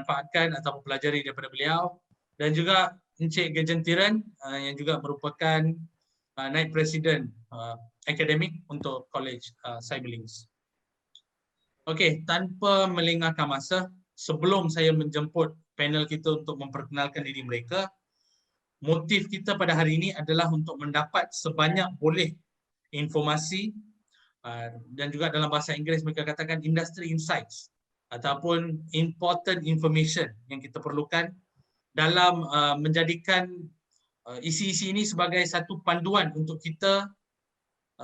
manfaatkan atau pelajari daripada beliau, dan juga Encik Gejentiran yang juga merupakan Naib Presiden akademik untuk College Cyberlinks. Okey, tanpa melengahkan masa, sebelum saya menjemput panel kita untuk memperkenalkan diri mereka, motif kita pada hari ini adalah untuk mendapat sebanyak boleh informasi dan juga dalam bahasa Inggeris mereka katakan industry insights ataupun important information yang kita perlukan dalam menjadikan isi-isi ini sebagai satu panduan untuk kita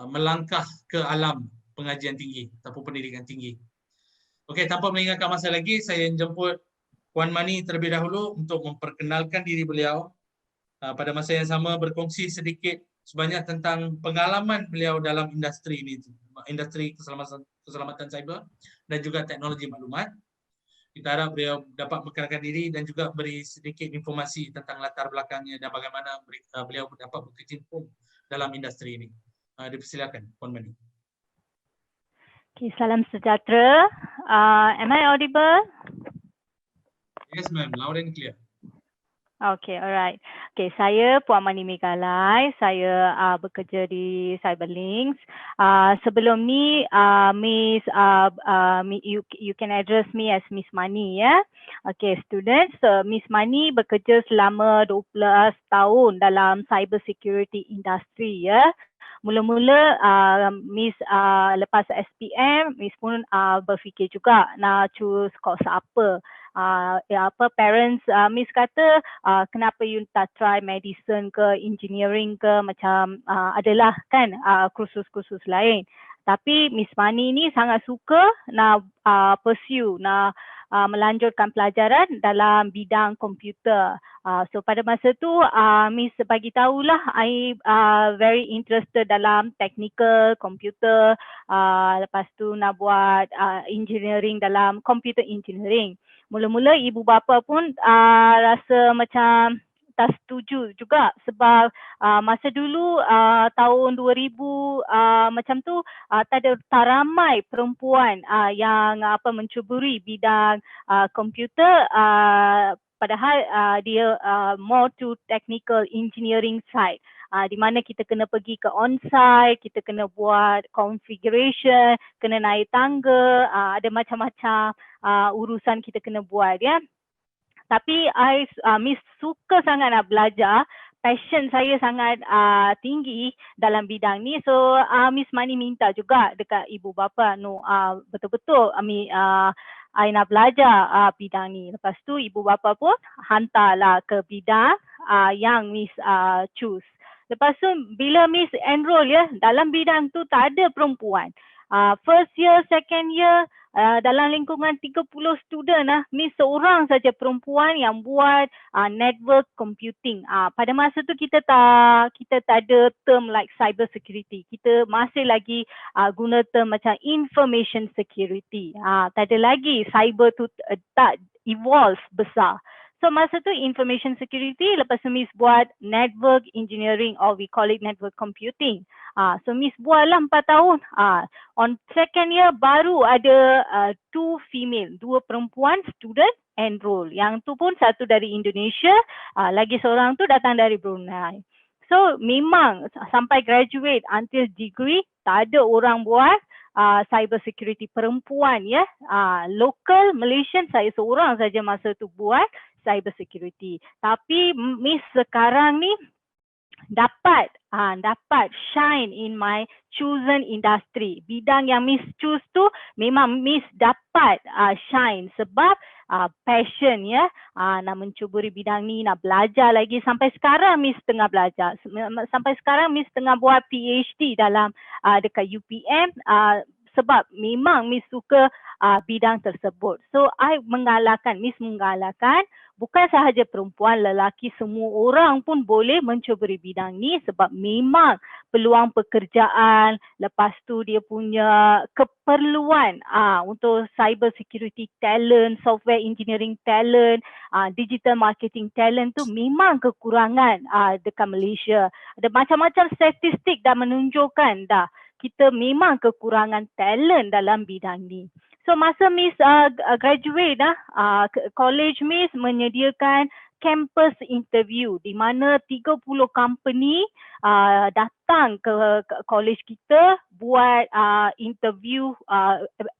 melangkah ke alam pengajian tinggi ataupun pendidikan tinggi. Okey, tanpa melengahkan masa lagi, saya jemput Puan Mani terlebih dahulu untuk memperkenalkan diri beliau. Pada masa yang sama berkongsi sedikit sebanyak tentang pengalaman beliau dalam industri ini, industri keselamatan cyber dan juga teknologi maklumat. Kita harap beliau dapat memperkenalkan diri dan juga beri sedikit informasi tentang latar belakangnya dan bagaimana beliau dapat berkecimpung dalam industri ini. Dipersilakan, Puan Mani. Okay, salam sejahtera. Am I audible? Yes, ma'am. Loud and clear. Okay, alright. Okay, saya Puan Mani Megalai. Saya bekerja di Cyberlinks. Sebelum ni, Miss, you can address me as Miss Mani, ya. Okay, students, Miss Mani bekerja selama 12 tahun dalam cyber security industry, ya. Mula-mula Miss lepas SPM, Miss pun berfikir juga nak choose course apa. Parents Miss kata kenapa you tak try medicine ke engineering ke, macam adalah kan kursus-kursus lain. Tapi Miss Mani ni sangat suka nak pursue, nak melanjutkan pelajaran dalam bidang komputer. So pada masa tu Miss bagi tahulah I very interested dalam technical komputer, lepas tu nak buat engineering dalam computer engineering. Mula-mula ibu bapa pun rasa macam tak setuju juga sebab masa dulu tahun 2000 macam tu tak ramai perempuan yang mencuburi bidang komputer, padahal dia more to technical engineering side. Di mana kita kena pergi ke on-site, kita kena buat configuration, kena naik tangga, ada macam-macam urusan kita kena buat, ya. Tapi Miss suka sangat nak belajar, passion saya sangat tinggi dalam bidang ni. So Miss Mani minta juga dekat ibu bapa, betul-betul I nak belajar bidang ni. Lepas tu ibu bapa pun hantarlah ke bidang yang Miss choose. Lepas tu bila Miss enroll, ya, dalam bidang tu tak ada perempuan. First year, second year, dalam lingkungan 30 student, Miss seorang saja perempuan yang buat network computing. Pada masa tu kita tak ada term like cyber security. Kita masih lagi guna term macam information security. Tak ada lagi, cyber tu tak evolve besar. So masa tu information security, lepas tu Miss buat network engineering, or we call it network computing. So Miss buatlah 4 tahun. On second year baru ada 2 perempuan student enroll. Yang tu pun satu dari Indonesia, lagi seorang tu datang dari Brunei. So memang sampai graduate until degree tak ada orang buat cyber security perempuan, ya. Local Malaysian saya seorang saja masa tu buat cyber security. Tapi Miss sekarang ni dapat shine in my chosen industry. Bidang yang Miss choose tu memang Miss dapat shine sebab passion, ya. Nak mencuburi bidang ni, nak belajar lagi. Sampai sekarang Miss tengah belajar. Sampai sekarang Miss tengah buat PhD dalam dekat UPM, sebab memang Miss suka bidang tersebut. So Miss mengalahkan bukan sahaja perempuan, lelaki, semua orang pun boleh mencuburi bidang ni sebab memang peluang pekerjaan, lepas tu dia punya keperluan untuk cyber security talent, software engineering talent, digital marketing talent tu memang kekurangan dekat Malaysia. Ada macam-macam statistik dah menunjukkan dah kita memang kekurangan talent dalam bidang ni. So masa Miss graduate college Miss menyediakan campus interview di mana 30 company datang ke college kita buat interview,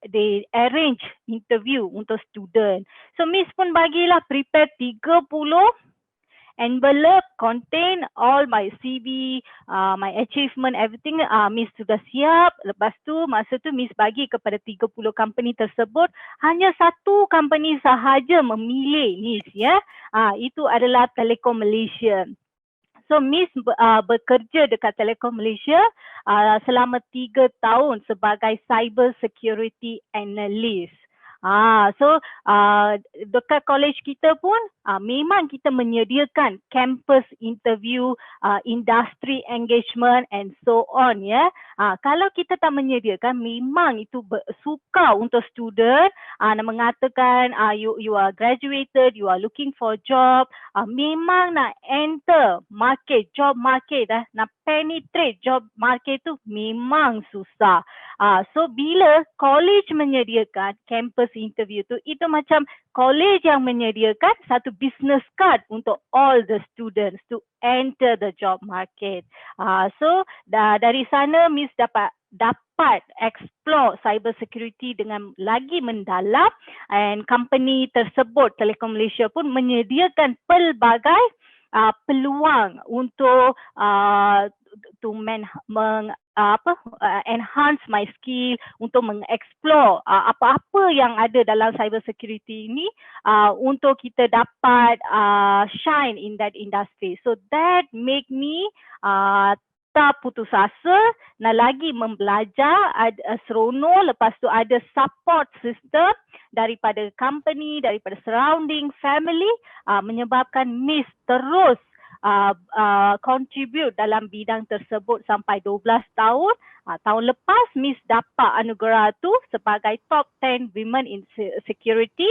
they arrange interview untuk student. So Miss pun bagilah prepare 30 envelope contain all my CV, my achievement, everything. Miss sudah siap. Lepas tu masa tu Miss bagi kepada 30 company tersebut. Hanya satu company sahaja memilih Miss ya. Itu adalah Telekom Malaysia. So Miss bekerja dekat Telekom Malaysia selama 3 tahun sebagai cyber security analyst. So dekat college kita pun memang kita menyediakan campus interview, industry engagement and so on ya. Kalau kita tak menyediakan, memang itu suka untuk student nak mengatakan you are graduated, you are looking for job, memang nak enter market, job market nak penetrate job market tu memang susah. So bila college menyediakan campus interview tu, itu macam college yang menyediakan satu business card untuk all the students to enter the job market. So dari sana Miss dapat explore cyber security dengan lagi mendalam, and company tersebut Telekom Malaysia pun menyediakan pelbagai peluang untuk to enhance my skill, untuk mengeksplore apa-apa yang ada dalam cyber security ini untuk kita dapat shine in that industry. So that make me tak putus asa, nak lagi membelajar, seronok. Lepas tu ada support system daripada company, daripada surrounding family, menyebabkan Miss terus contribute dalam bidang tersebut sampai 12 tahun. Tahun lepas Miss dapat anugerah tu sebagai top 10 women in security.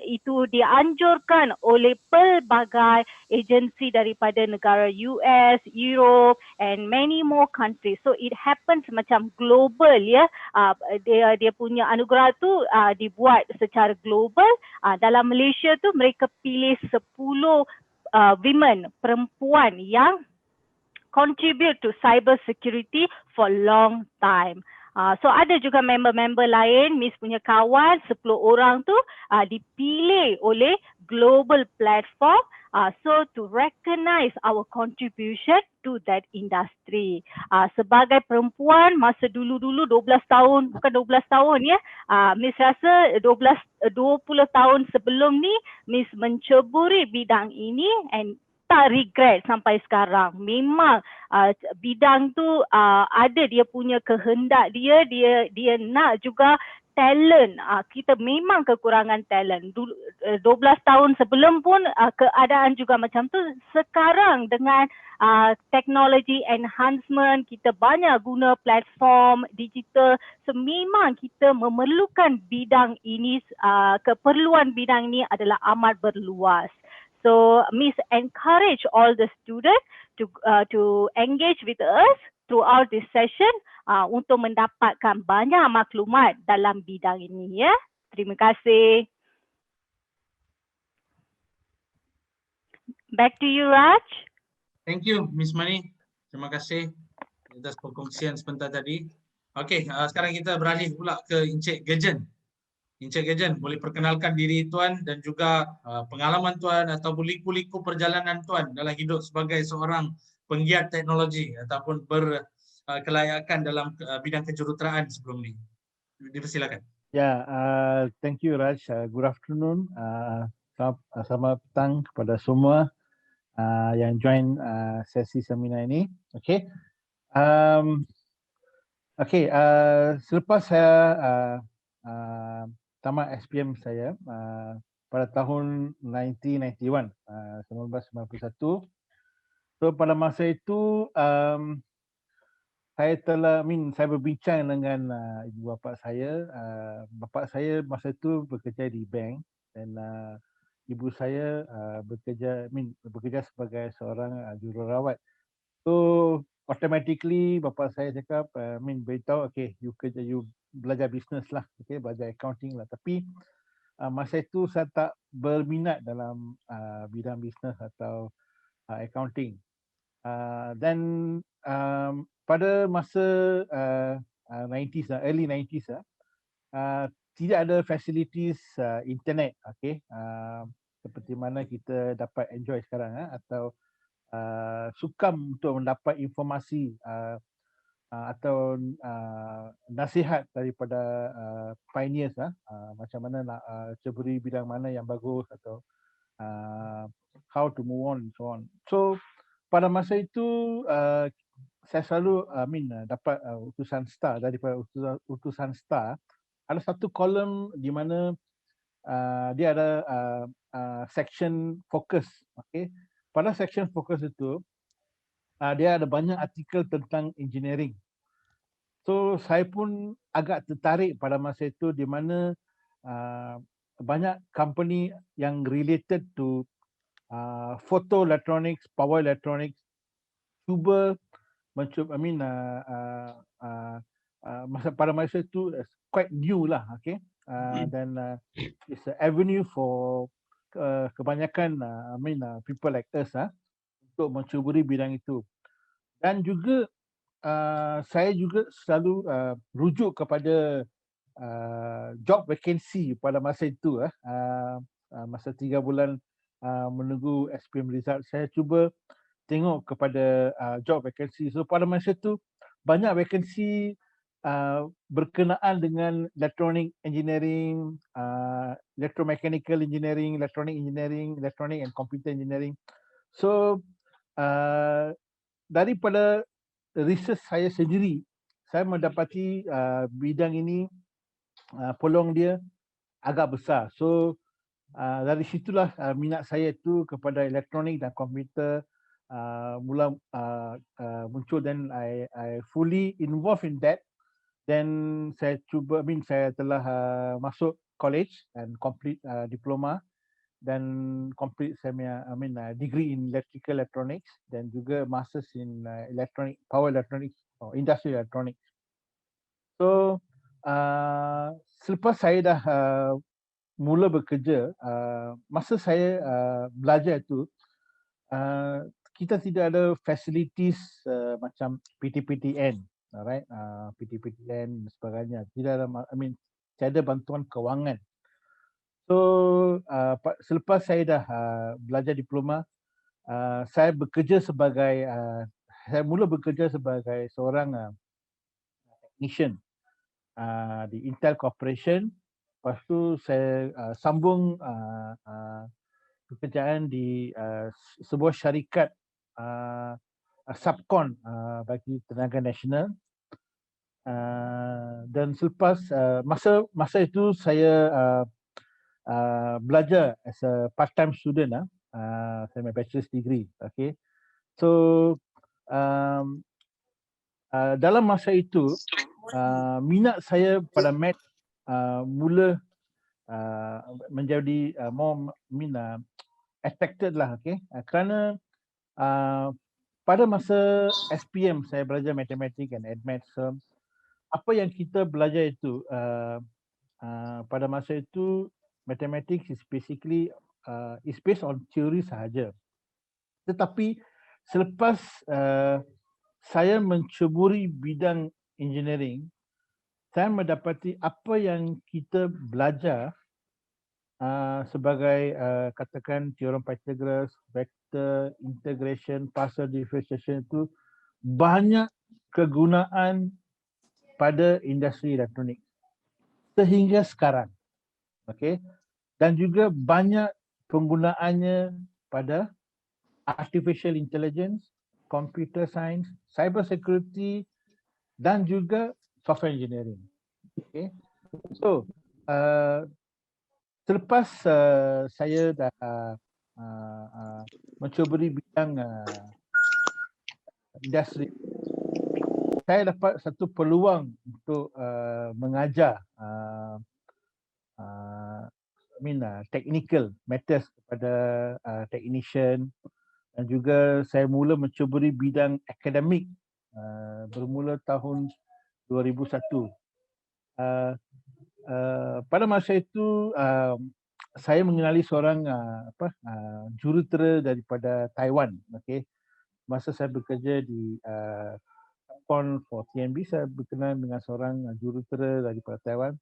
Itu dianjurkan oleh pelbagai agensi daripada negara US, Europe and many more countries. So it happens macam global ya. Dia punya anugerah tu dibuat secara global. Dalam Malaysia tu mereka pilih 10 women, perempuan yang contribute to cyber security for long time. So ada juga member-member lain, Miss punya kawan 10 orang tu dipilih oleh global platform so to recognize our contribution to that industry. Sebagai perempuan masa dulu-dulu 12 tahun, bukan 12 tahun ya, Miss rasa 20 tahun sebelum ni Miss menceburi bidang ini and tak regret sampai sekarang. Memang bidang tu ada dia punya kehendak dia nak juga talent. Kita memang kekurangan talent. 12 tahun sebelum pun keadaan juga macam tu. Sekarang dengan technology enhancement, kita banyak guna platform digital. So memang kita memerlukan bidang ini, keperluan bidang ini adalah amat berluas. So Miss encourage all the students to engage with us throughout this session untuk mendapatkan banyak maklumat dalam bidang ini ya. Terima kasih. Back to you Raj. Thank you Miss Mani. Terima kasih atas perkongsian sebentar tadi. Okey, sekarang kita beralih pula ke Encik Gejen. Encik Gejen, boleh perkenalkan diri Tuan dan juga pengalaman Tuan ataupun liku-liku perjalanan Tuan dalam hidup sebagai seorang penggiat teknologi ataupun berkelayakan dalam bidang kejuruteraan sebelum ni. Dipersilakan. Ya, thank you Raj. Good afternoon. Selamat petang kepada semua yang join sesi seminar ini. Okay. Selepas saya tamat SPM saya pada tahun 1991. So pada masa itu saya berbincang dengan ibu bapa saya. Bapa saya masa itu bekerja di bank dan ibu saya bekerja sebagai seorang jururawat. So automatically bapa saya cakap beritahu, okay, you belajar bisnes lah, okay, belajar accounting lah. Tapi masa itu saya tak berminat dalam bidang bisnes atau accounting. Dan pada masa 90s lah, early 90s lah, tidak ada facilities internet, okay, seperti mana kita dapat enjoy sekarang, atau sukam untuk mendapat informasi atau nasihat daripada pioneers, macam mana nak ceburi bidang mana yang bagus, atau how to move on and so on. So pada masa itu saya selalu dapat utusan STAR. Daripada utusan STAR ada satu kolom di mana dia ada section fokus. Okay, pada section fokus itu dia ada banyak artikel tentang engineering. So saya pun agak tertarik pada masa itu, di mana banyak company yang related to photo electronics, power electronics cuba pada masa itu quite new lah, okay, dan it's an avenue for kebanyakan people like us untuk mencuburi bidang itu. Dan juga saya juga selalu rujuk kepada job vacancy pada masa itu, masa 3 bulan menunggu SPM result, saya cuba tengok kepada job vacancy. So pada masa itu banyak vacancy berkenaan dengan electronic engineering, electromechanical engineering, electronic and computer engineering. So daripada research saya sendiri, saya mendapati bidang ini peluang dia agak besar. So dari situlah minat saya itu kepada elektronik dan komputer mula muncul, dan I fully involved in that. Then saya cuba, saya telah masuk college and complete diploma, dan complete degree in electrical electronics, dan juga masters in electronic power electronics or industrial electronics. So selepas saya dah mula bekerja, masa saya belajar itu kita tidak ada facilities macam PTPTN, alright, PTPTN dan sebagainya. Tidak ada, tiada bantuan kewangan. So selepas saya dah belajar diploma, saya bekerja sebagai saya mula bekerja sebagai seorang technician di Intel Corporation. Lepas tu saya sambung pekerjaan di sebuah syarikat subkon bagi tenaga nasional. Dan selepas masa itu saya belajar as a part-time student, saya my bachelor's degree. Okay, so dalam masa itu minat saya pada math mula menjadi more attracted lah, okay, kerana pada masa SPM saya belajar matematik and admath. So apa yang kita belajar itu pada masa itu, mathematics is basically is based on theory sahaja. Tetapi selepas saya menceburi bidang engineering, saya mendapati apa yang kita belajar sebagai katakan teorem Pythagoras, vector, integration, partial differentiation itu banyak kegunaan pada industri elektronik sehingga sekarang. Okay, dan juga banyak penggunaannya pada artificial intelligence, computer science, cyber security, dan juga software engineering. Okay, so selepas saya dah mencuburi bidang industri, saya dapat satu peluang untuk mengajar technical matters kepada technician, dan juga saya mula mencuburi bidang akademik bermula tahun 2001. pada masa itu saya mengenali seorang jurutera daripada Taiwan. Okay. Masa saya bekerja di PON for TNB, saya berkenal dengan seorang jurutera daripada Taiwan.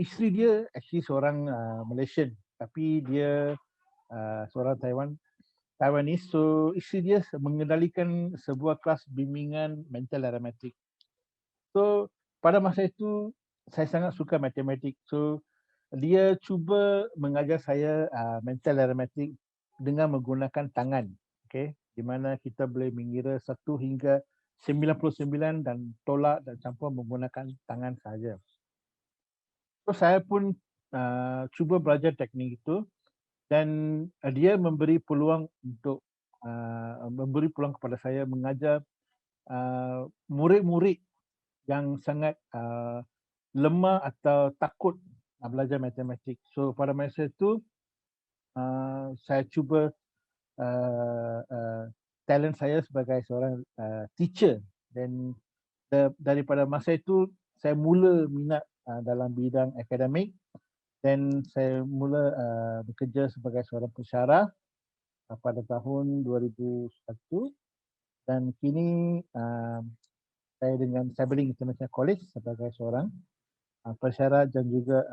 Isteri dia actually seorang Malaysian, tapi dia seorang Taiwanese. So isteri dia mengendalikan sebuah kelas bimbingan mental arithmetic. So pada masa itu saya sangat suka matematik. So dia cuba mengajar saya mental arithmetic dengan menggunakan tangan. Okay, di mana kita boleh mengira 1 hingga 99 dan tolak dan campur menggunakan tangan saja. So saya pun cuba belajar teknik itu, dan dia memberi peluang kepada saya mengajar murid-murid yang sangat lemah atau takut belajar matematik. So pada masa itu saya cuba talent saya sebagai seorang teacher, dan daripada masa itu saya mula minat dalam bidang akademik, dan saya mula bekerja sebagai seorang pensyarah pada tahun 2001, dan kini saya dengan Cyberlink International College sebagai seorang pensyarah dan juga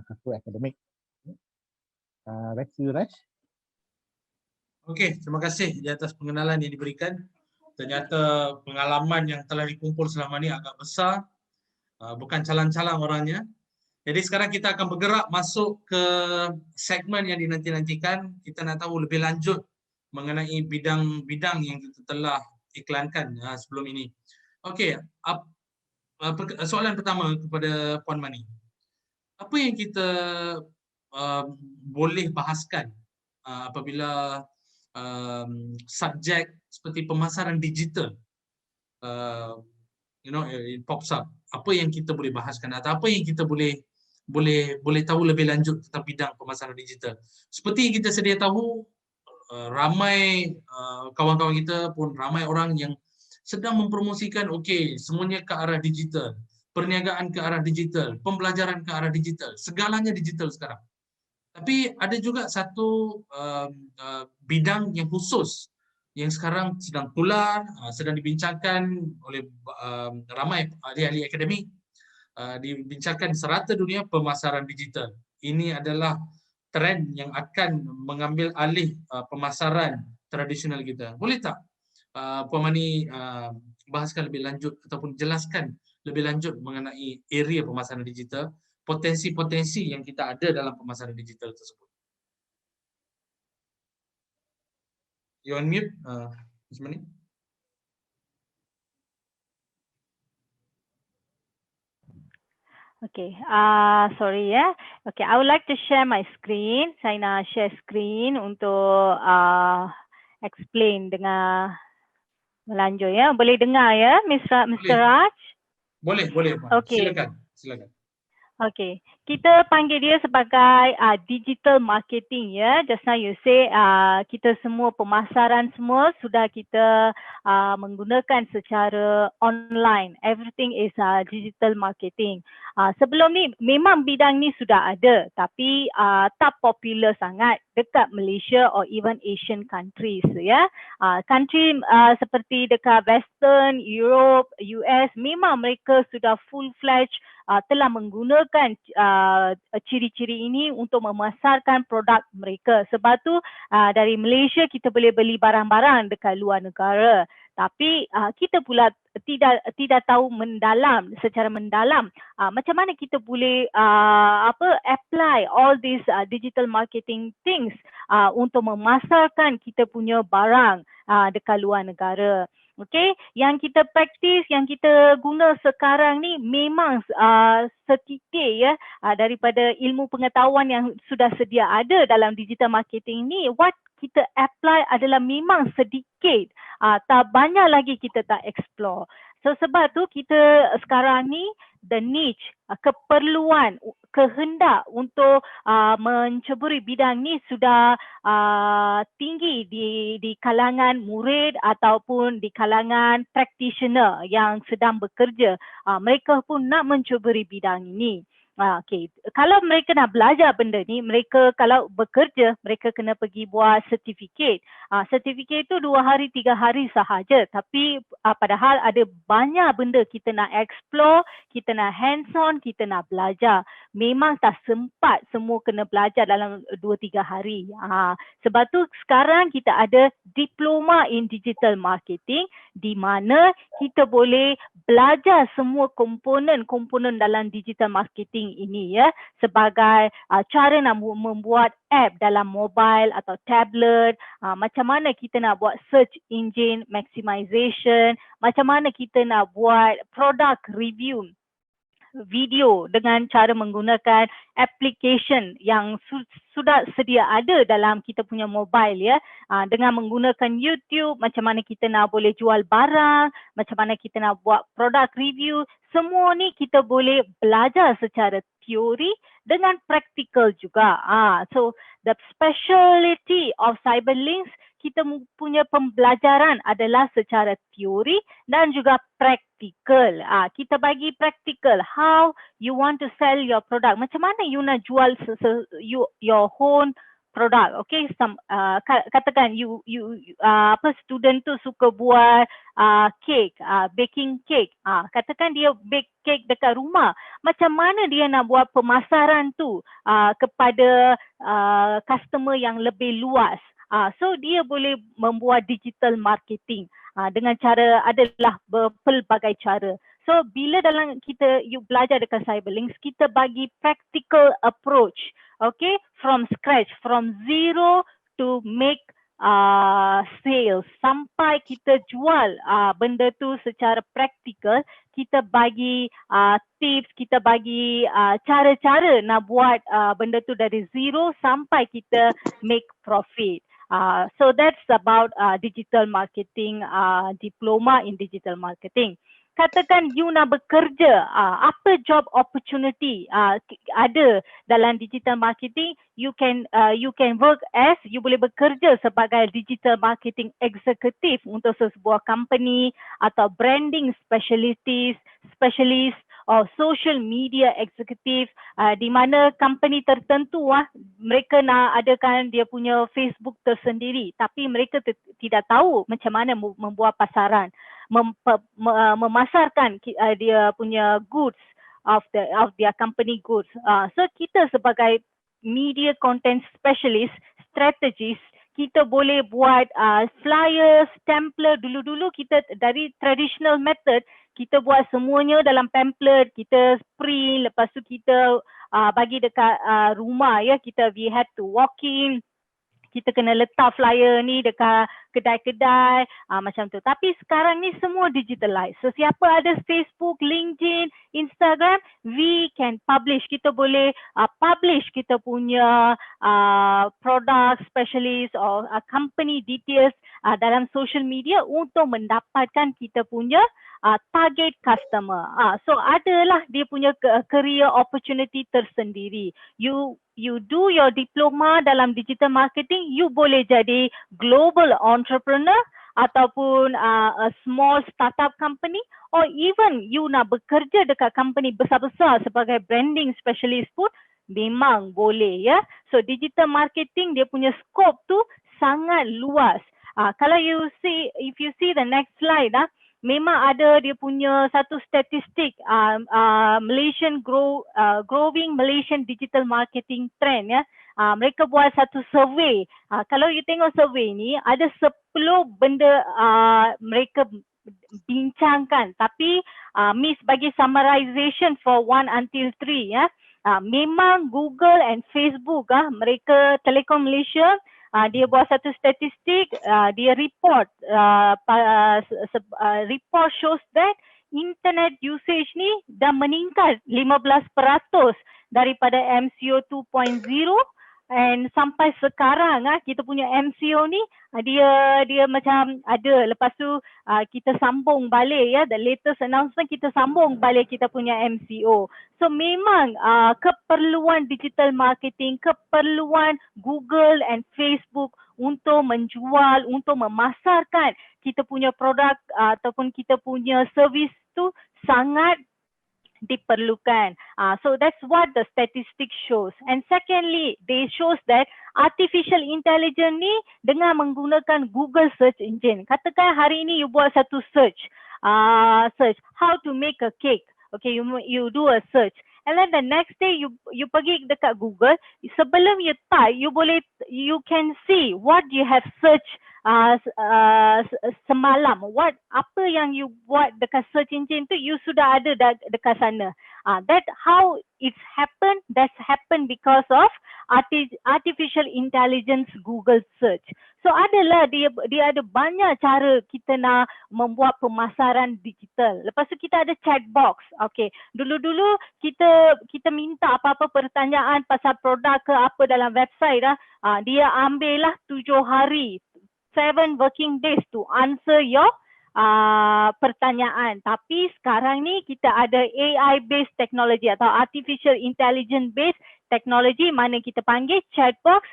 ketua akademik. Back to you, Raj. Okey, terima kasih di atas pengenalan yang diberikan. Ternyata pengalaman yang telah dikumpul selama ini agak besar. Bukan calang-calang orangnya. Jadi sekarang kita akan bergerak masuk ke segmen yang dinanti-nantikan. Kita nak tahu lebih lanjut mengenai bidang-bidang yang kita telah iklankan sebelum ini. Okey, soalan pertama kepada Puan Mani. Apa yang kita boleh bahaskan apabila subjek seperti pemasaran digital it pops up? Apa yang kita boleh bahaskan atau apa yang kita boleh tahu lebih lanjut tentang bidang pemasaran digital? Seperti kita sedia tahu, ramai kawan-kawan kita pun, ramai orang yang sedang mempromosikan semuanya ke arah digital, perniagaan ke arah digital, pembelajaran ke arah digital, segalanya digital sekarang. Tapi ada juga satu bidang yang khusus yang sekarang sedang tular, sedang dibincangkan oleh ramai ahli-ahli akademik, dibincangkan serata dunia, pemasaran digital. Ini adalah trend yang akan mengambil alih pemasaran tradisional kita. Boleh tak Puan Mani bahaskan lebih lanjut ataupun jelaskan lebih lanjut mengenai area pemasaran digital, potensi-potensi yang kita ada dalam pemasaran digital tersebut? You on mute, Ms. Mani. Okay, sorry ya. Okay, I would like to share my screen. Saya nak share screen untuk explain dengan melanjut ya. Boleh dengar ya, Mr. Raj? Boleh. Okay. Silakan. Okay, kita panggil dia sebagai digital marketing ya. Just now you say kita semua pemasaran semua sudah kita menggunakan secara online. Everything is digital marketing. Sebelum ni memang bidang ni sudah ada, tapi tak popular sangat dekat Malaysia or even Asian countries ya. Country seperti dekat Western, Europe, US, memang mereka sudah full-fledged telah menggunakan ciri-ciri ini untuk memasarkan produk mereka. Sebab tu dari Malaysia kita boleh beli barang-barang dekat luar negara. Tapi kita pula tidak tahu secara mendalam macam mana kita boleh apply all these digital marketing things untuk memasarkan kita punya barang dekat luar negara. Okay, yang kita praktis, yang kita guna sekarang ni memang setitik ya daripada ilmu pengetahuan yang sudah sedia ada dalam digital marketing ni. What kita apply adalah memang sedikit, tak banyak lagi kita tak explore. So sebab tu kita sekarang ni the niche, keperluan, kehendak untuk menceburi bidang ni sudah tinggi di kalangan murid ataupun di kalangan practitioner yang sedang bekerja. Mereka pun nak menceburi bidang ini. Okay. Kalau mereka nak belajar benda ni, mereka kalau bekerja, mereka kena pergi buat sertifikat. Sertifikat itu 2 hari, 3 hari sahaja. Tapi padahal ada banyak benda kita nak explore, kita nak hands on, kita nak belajar. Memang tak sempat semua kena belajar dalam 2-3 hari. Sebab tu sekarang kita ada diploma in digital marketing di mana kita boleh belajar semua komponen-komponen dalam digital marketing ini ya, sebagai cara nak membuat app dalam mobile atau tablet, macam mana kita nak buat search engine maximization, macam mana kita nak buat product review video dengan cara menggunakan application yang sudah sedia ada dalam kita punya mobile ya, dengan menggunakan YouTube, macam mana kita nak boleh jual barang, macam mana kita nak buat product review. Semua ni kita boleh belajar secara teori dengan praktikal juga. So the speciality of Cyberlinks, kita punya pembelajaran adalah secara teori dan juga praktikal. Kita bagi praktikal, how you want to sell your product. Macam mana you nak jual your own product. Okay, katakan you student tu suka buat cake, baking cake. Katakan dia bake cake dekat rumah. Macam mana dia nak buat pemasaran tu kepada customer yang lebih luas. So dia boleh membuat digital marketing dengan cara, adalah berpelbagai cara. So bila dalam you belajar dekat Cyberlinks, kita bagi practical approach, okay, from scratch, from zero to make sales sampai kita jual benda tu secara praktikal. Kita bagi tips, kita bagi cara-cara nak buat benda tu dari zero sampai kita make profit. So that's about digital marketing, diploma in digital marketing. Katakan you nak bekerja, apa job opportunity ada dalam digital marketing? You can work as, you boleh bekerja sebagai digital marketing executive untuk sebuah company atau branding specialist or social media executive, di mana company tertentu mereka nak adakan dia punya Facebook tersendiri, tapi mereka tidak tahu macam mana membuat pasaran, memasarkan dia punya goods of their company goods. So kita sebagai media content specialist, strategist, kita boleh buat flyers, template. Dulu-dulu kita dari traditional method, kita buat semuanya dalam pamphlet, kita print, lepas tu kita bagi dekat rumah ya, we had to walk in, kita kena letak flyer ni dekat kedai-kedai macam tu. Tapi sekarang ni semua digitalize. So siapa ada Facebook, LinkedIn, Instagram, we can publish. Kita boleh publish kita punya product specialist or company details dalam social media untuk mendapatkan kita punya target customer. So adalah dia punya career opportunity tersendiri. You do your diploma dalam digital marketing, you boleh jadi global entrepreneur ataupun a small startup company, or even you nak bekerja dekat company besar-besar sebagai branding specialist pun memang boleh ya. So digital marketing dia punya scope tu sangat luas. Kalau if you see the next slide, memang ada dia punya satu statistik Malaysian growing Malaysian digital marketing trend ya. Mereka buat satu survey. Kalau you tengok survey ni, ada 10 benda mereka bincangkan, tapi Miss bagi summarization for 1 until 3 ya. Memang Google and Facebook mereka Telekom Malaysia dia buat satu statistik, dia report report shows that internet usage ni dah meningkat 15% daripada MCO 2.0 And sampai sekarang kita punya MCO ni dia macam ada, lepas tu kita sambung balik ya, the latest announcement kita sambung balik kita punya MCO. So memang keperluan digital marketing, keperluan Google and Facebook untuk menjual, untuk memasarkan kita punya produk ataupun kita punya servis tu sangat diperlukan. So that's what the statistics shows. And secondly, they shows that artificial intelligence ni dengan menggunakan Google search engine. Katakan hari ini you buat satu search how to make a cake. Okay, you do a search. And then the next day you pergi dekat Google, sebelum you type, you can see what you have searched semalam, apa yang you buat dekat search engine tu you sudah ada dekat sana. That how it's happened. That's happened because of artificial intelligence Google search. So adalah dia ada banyak cara kita nak membuat pemasaran digital. Lepas tu kita ada chat box. Okay, dulu-dulu kita minta apa-apa pertanyaan pasal produk ke apa dalam website dia ambil lah 7 hari, 7 working days to answer your pertanyaan. Tapi sekarang ni kita ada AI based technology atau artificial intelligence based technology, mana kita panggil chatbox,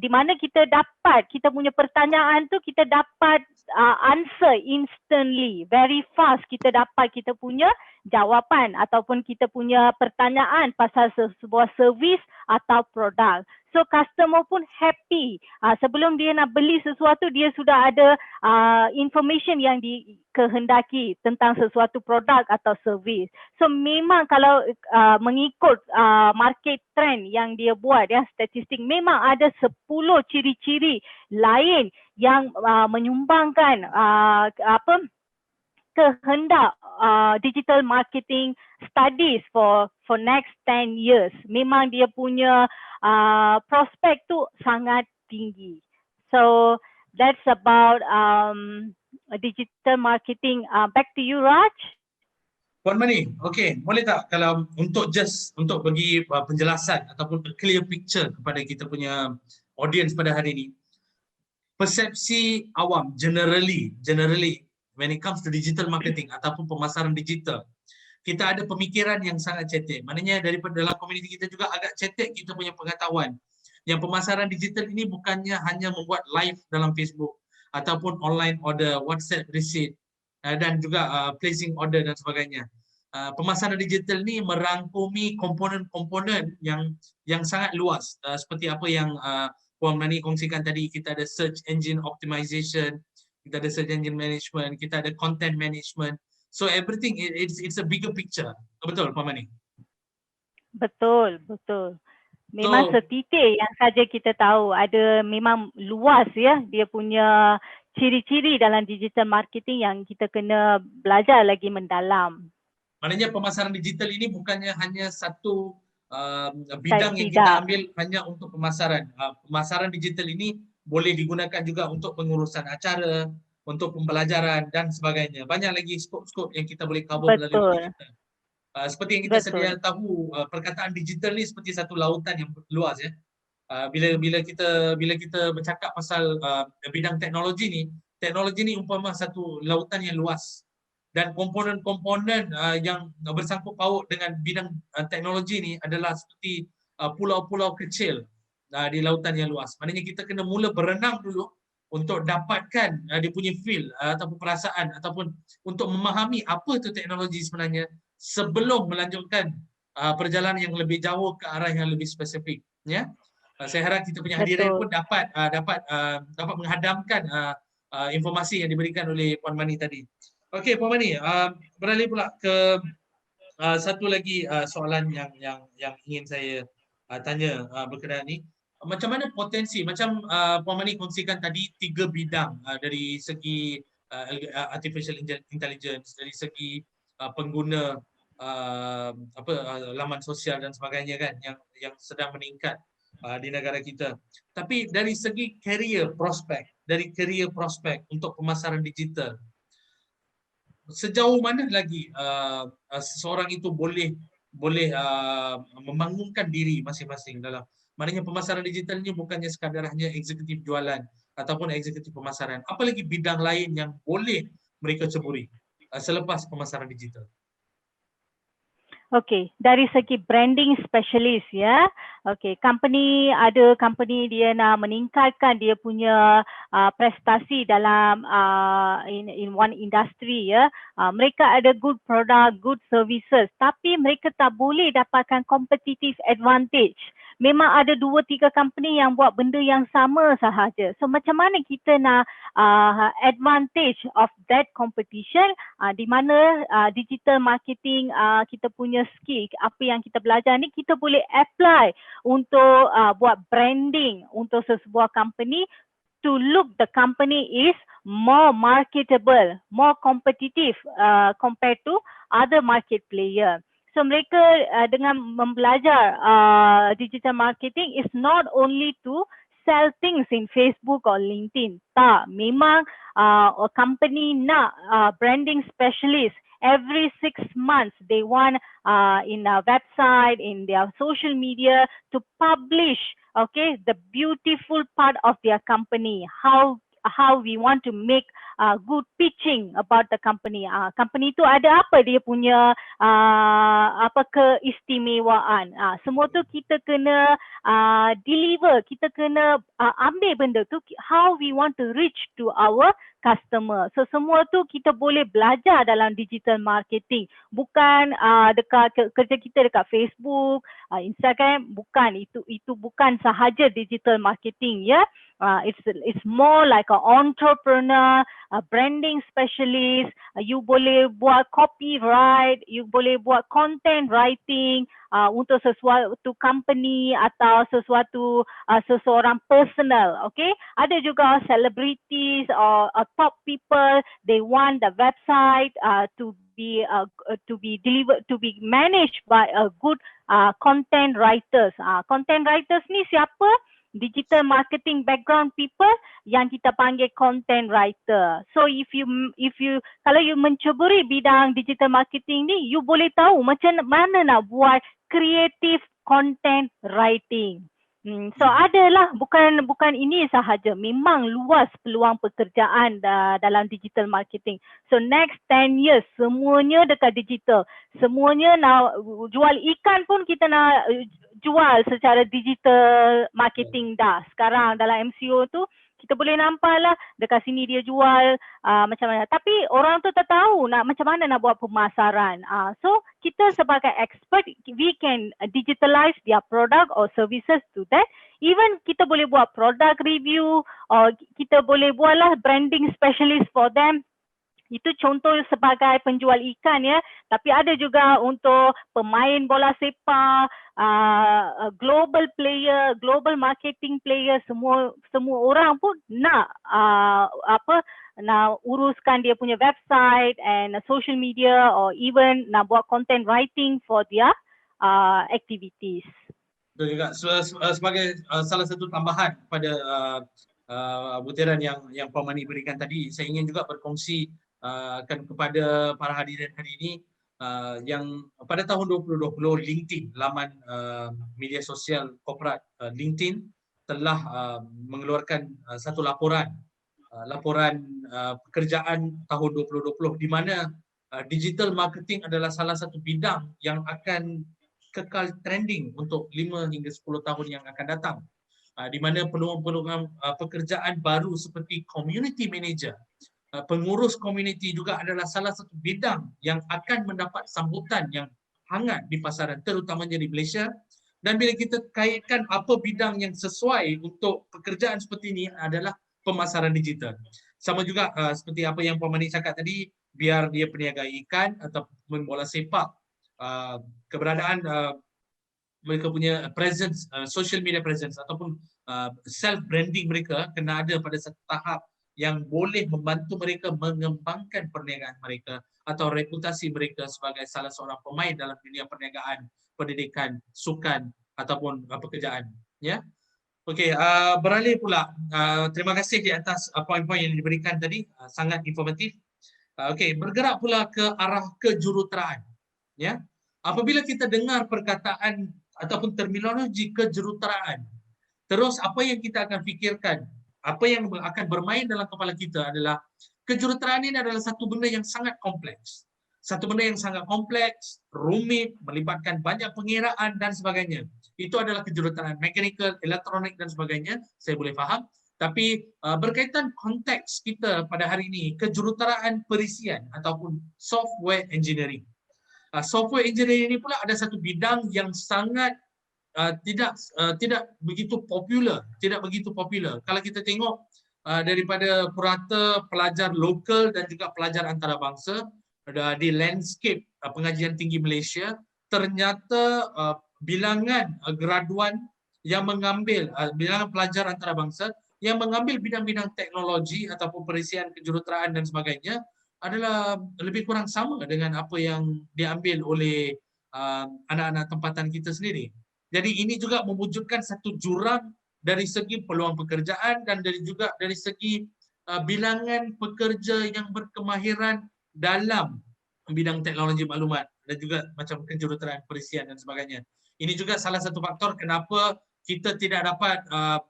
di mana kita dapat kita punya pertanyaan tu kita dapat answer instantly, very fast. Kita dapat kita punya jawapan ataupun kita punya pertanyaan pasal sebuah servis atau produk. So customer pun happy. Sebelum dia nak beli sesuatu, dia sudah ada information yang dikehendaki tentang sesuatu produk atau servis. So memang kalau mengikut market trend yang dia buat ya, statistik, memang ada 10 ciri-ciri lain yang menyumbangkan kehendak digital marketing studies for next 10 years. Memang dia punya prospek tu sangat tinggi. So that's about digital marketing. Back to you, Raj. Puan Mani, okay, boleh tak kalau untuk bagi penjelasan ataupun a clear picture kepada kita punya audience pada hari ini, persepsi awam generally when it comes to digital marketing ataupun pemasaran digital, kita ada pemikiran yang sangat cetek. Maknanya daripada dalam komuniti kita juga agak cetek kita punya pengetahuan yang pemasaran digital ini bukannya hanya membuat live dalam Facebook ataupun online order, WhatsApp receipt dan juga placing order dan sebagainya. Pemasaran digital ni merangkumi komponen-komponen yang sangat luas, seperti apa yang Puan Mani kongsikan tadi. Kita ada search engine optimization, kita ada search engine management, kita ada content management. So everything it's a bigger picture. Betul Puan Mani? Betul. Memang setitik yang saja kita tahu, ada memang luas ya dia punya ciri-ciri dalam digital marketing yang kita kena belajar lagi mendalam. Maknanya pemasaran digital ini bukannya hanya satu bidang yang kita ambil hanya untuk pemasaran. Pemasaran digital ini boleh digunakan juga untuk pengurusan acara, untuk pembelajaran dan sebagainya. Banyak lagi skop-skop yang kita boleh cover melalui digital. Seperti yang kita sedia tahu, perkataan digital ni seperti satu lautan yang luas ya. Bila kita bercakap pasal bidang teknologi ni umpama satu lautan yang luas, dan komponen-komponen yang bersangkut paut dengan bidang teknologi ni adalah seperti pulau-pulau kecil di lautan yang luas. Maknanya kita kena mula berenang dulu untuk dapatkan dia punya feel ataupun perasaan ataupun untuk memahami apa tu teknologi sebenarnya sebelum melanjutkan perjalanan yang lebih jauh ke arah yang lebih spesifik ya. Saya harap kita punya hadirin pun dapat menghadamkan informasi yang diberikan oleh Puan Mani tadi. Okey Puan Mani, beralih pula ke satu lagi soalan yang ingin saya tanya berkenaan ni. Macam mana potensi, macam Puan Mani kongsikan tadi 3 bidang dari segi artificial intelligence, dari segi pengguna laman sosial dan sebagainya kan yang sedang meningkat di negara kita. Tapi dari segi career prospek untuk pemasaran digital, sejauh mana lagi seseorang itu boleh membangunkan diri masing-masing dalam Maknanya pemasaran digital ini bukannya sekadar hanya eksekutif jualan ataupun eksekutif pemasaran. Apalagi bidang lain yang boleh mereka ceburi selepas pemasaran digital. Okay, dari segi branding specialist ya. Okay, ada company dia nak meningkatkan dia punya prestasi dalam in one industry ya. Mereka ada good product, good services, tapi mereka tak boleh dapatkan competitive advantage. Memang ada 2-3 company yang buat benda yang sama sahaja. So macam mana kita nak advantage of that competition, di mana digital marketing kita punya skill, apa yang kita belajar ni kita boleh apply untuk buat branding untuk sesebuah company to look the company is more marketable, more competitive compared to other market player. So mereka dengan membelajar digital marketing is not only to sell things in Facebook or LinkedIn. Tak, memang company nak branding specialist. Every 6 months they want in a website, in their social media to publish the beautiful part of their company, how we want to make good pitching about the company. Company tu ada apa dia punya keistimewaan. Semua tu kita kena deliver, kita kena ambil benda tu, how we want to reach to our customer. So semua tu kita boleh belajar dalam digital marketing. Bukan dekat kerja kita dekat Facebook, Instagram, bukan itu bukan sahaja digital marketing ya. It's more like an entrepreneur, a branding specialist. You boleh buat copyright, you boleh buat content writing untuk sesuatu company atau seseorang personal. Okay, ada juga celebrities or top people. They want the website to be delivered, to be managed by a good content writers. Content writers ni siapa? Digital marketing background people yang kita panggil content writer. So kalau you menceburi bidang digital marketing ni, you boleh tahu macam mana nak buat creative content writing. So adalah bukan ini sahaja, memang luas peluang pekerjaan dalam digital marketing. So next 10 years semuanya dekat digital. Semuanya nak jual ikan pun kita nak jual secara digital marketing dah. Sekarang dalam MCO tu kita boleh nampak lah dekat sini dia jual macam mana. Tapi orang tu tak tahu macam mana nak buat pemasaran. So kita sebagai expert, we can digitalize their product or services to that. Even kita boleh buat product review, or kita boleh buatlah branding specialist for them. Itu contoh sebagai penjual ikan ya, tapi ada juga untuk pemain bola sepak, global player, global marketing player, semua orang pun nak nak uruskan dia punya website and social media, or even nak buat content writing for their activities. Betul juga. Sebagai salah satu tambahan pada butiran yang Puan Mani berikan tadi, saya ingin juga berkongsi kepada para hadirin hari ini yang pada tahun 2020 LinkedIn, laman media sosial korporat LinkedIn telah mengeluarkan satu laporan pekerjaan tahun 2020 di mana digital marketing adalah salah satu bidang yang akan kekal trending untuk 5 hingga 10 tahun yang akan datang, di mana peluang-peluang pekerjaan baru seperti community manager, pengurus community juga adalah salah satu bidang yang akan mendapat sambutan yang hangat di pasaran, terutamanya di Malaysia. Dan bila kita kaitkan apa bidang yang sesuai untuk pekerjaan seperti ini adalah pemasaran digital. Sama juga seperti apa yang Puan Mani cakap tadi, biar dia peniaga ikan ataupun bola sepak, keberadaan mereka punya presence, social media presence ataupun self branding mereka kena ada pada satu tahap yang boleh membantu mereka mengembangkan perniagaan mereka atau reputasi mereka sebagai salah seorang pemain dalam dunia perniagaan, pendidikan, sukan ataupun pekerjaan. Ya, okey. Beralih pula. Terima kasih di atas poin-poin yang diberikan tadi, sangat informatif. Okey, bergerak pula ke arah kejuruteraan. Ya, apabila kita dengar perkataan ataupun terminologi kejuruteraan. Terus apa yang kita akan fikirkan, apa yang akan bermain dalam kepala kita adalah kejuruteraan ini adalah satu benda yang sangat kompleks. Satu benda yang sangat kompleks, rumit, melibatkan banyak pengiraan dan sebagainya. Itu adalah kejuruteraan mechanical, elektronik dan sebagainya, saya boleh faham. Tapi berkaitan konteks kita pada hari ini, kejuruteraan perisian ataupun software engineering. Software engineering ini pula ada satu bidang yang sangat tidak begitu popular, Kalau kita tengok daripada purata pelajar lokal dan juga pelajar antarabangsa di landscape pengajian tinggi Malaysia, ternyata bilangan graduan yang mengambil bilangan pelajar antarabangsa yang mengambil bidang-bidang teknologi ataupun perisian kejuruteraan dan sebagainya adalah lebih kurang sama dengan apa yang diambil oleh anak-anak tempatan kita sendiri. Jadi ini juga mewujudkan satu jurang dari segi peluang pekerjaan dan juga dari segi bilangan pekerja yang berkemahiran dalam bidang teknologi maklumat dan juga macam kejuruteraan perisian dan sebagainya. Ini juga salah satu faktor kenapa kita tidak dapat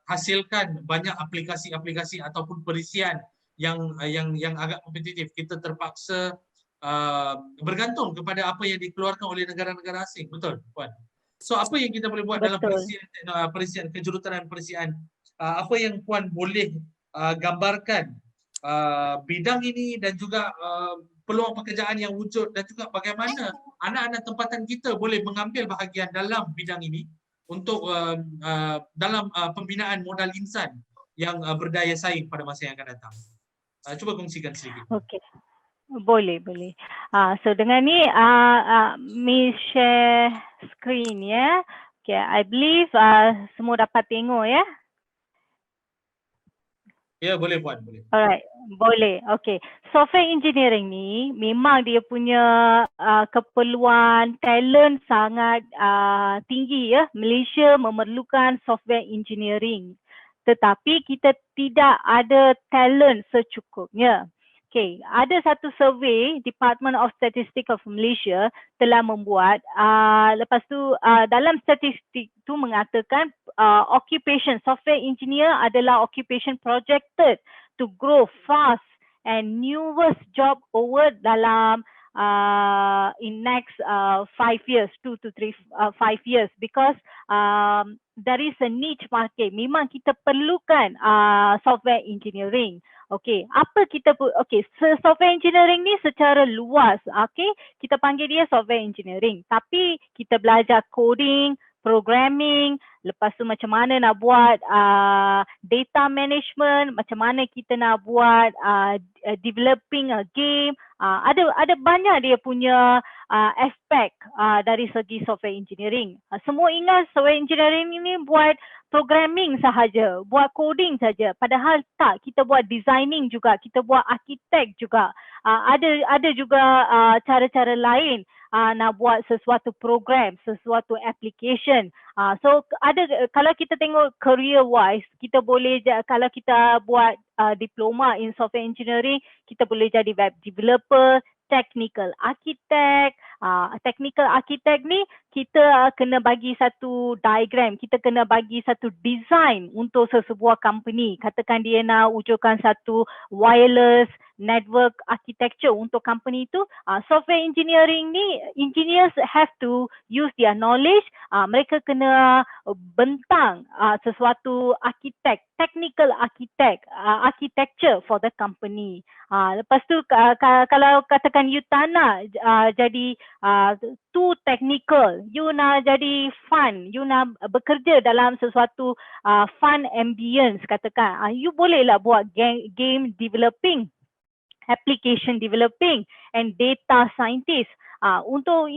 hasilkan banyak aplikasi-aplikasi ataupun perisian yang agak kompetitif. Kita terpaksa bergantung kepada apa yang dikeluarkan oleh negara-negara asing. Betul, Puan? So apa yang kita boleh buat dalam perisian kejuruteraan perisian? Apa yang Puan boleh gambarkan bidang ini dan juga peluang pekerjaan yang wujud dan juga bagaimana anak-anak tempatan kita boleh mengambil bahagian dalam bidang ini untuk dalam pembinaan modal insan yang berdaya saing pada masa yang akan datang. Cuba kongsikan sedikit. Okey. Boleh. So dengan ni Miss share screen ya. Okay, I believe semua dapat tengok ya. Ya, boleh Puan, boleh. Alright, boleh. Okay. Software engineering ni memang dia punya keperluan talent sangat tinggi ya. Malaysia memerlukan software engineering. Tetapi kita tidak ada talent secukupnya. Okay, ada satu survey Department of Statistics of Malaysia telah membuat, lepas tu dalam statistik tu mengatakan occupation software engineer adalah occupation projected to grow fast and newest job over dalam in next 5 years, 2 to 5 years, because there is a niche market. Memang kita perlukan software engineering. Okay, apa kita software engineering ni secara luas, okay, kita panggil dia software engineering. Tapi kita belajar coding, programming, lepas tu macam mana nak buat data management, macam mana kita nak buat developing a game. Ada banyak dia punya aspek dari segi software engineering. Semua ingat software engineering ini buat programming sahaja, buat coding saja. Padahal tak, kita buat designing juga, kita buat architect juga. Ada juga cara-cara lain nak buat sesuatu program, sesuatu application. So ada, kalau kita tengok career wise, kita boleh, kalau kita buat diploma in software engineering, kita boleh jadi web developer, technical architect. Technical architect ni kita kena bagi satu diagram, kita kena bagi satu design untuk sesebuah company. Katakan dia nak wujudkan satu wireless network architecture untuk company itu. Software engineering ni, engineers have to use their knowledge. Mereka kena bentang sesuatu architect, technical architect, architecture for the company. Lepas tu kalau katakan you tak nak jadi too technical, you nak jadi fun, you nak bekerja dalam sesuatu fun ambience, katakan you bolehlah buat game developing, application developing and data scientist. Untuk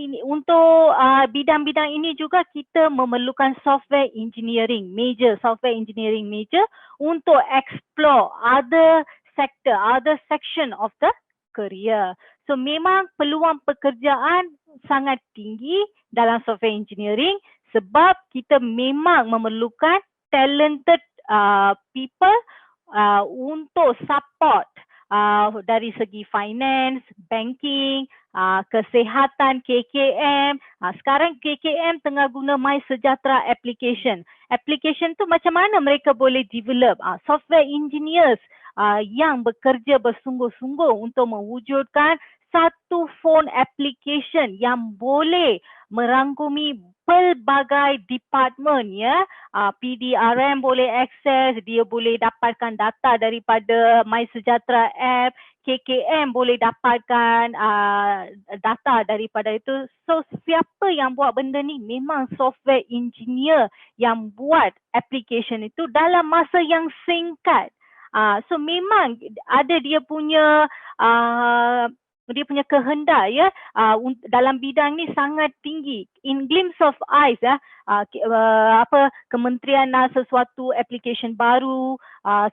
bidang-bidang ini juga kita memerlukan software engineering major untuk explore other sector, other section of the career. So memang peluang pekerjaan sangat tinggi dalam software engineering sebab kita memang memerlukan talented people untuk support dari segi finance, banking, kesihatan, KKM. Sekarang KKM tengah guna MySejahtera application. Application tu macam mana mereka boleh develop? Software engineers yang bekerja bersungguh-sungguh untuk mewujudkan satu phone application yang boleh merangkumi pelbagai department ya. PDRM boleh akses, dia boleh dapatkan data daripada MySejahtera app, KKM boleh dapatkan data daripada itu. So siapa yang buat benda ni? Memang software engineer yang buat application itu dalam masa yang singkat. So memang ada dia punya kehendak ya, dalam bidang ni sangat tinggi. In glimpse of eyes kementerian sesuatu application baru,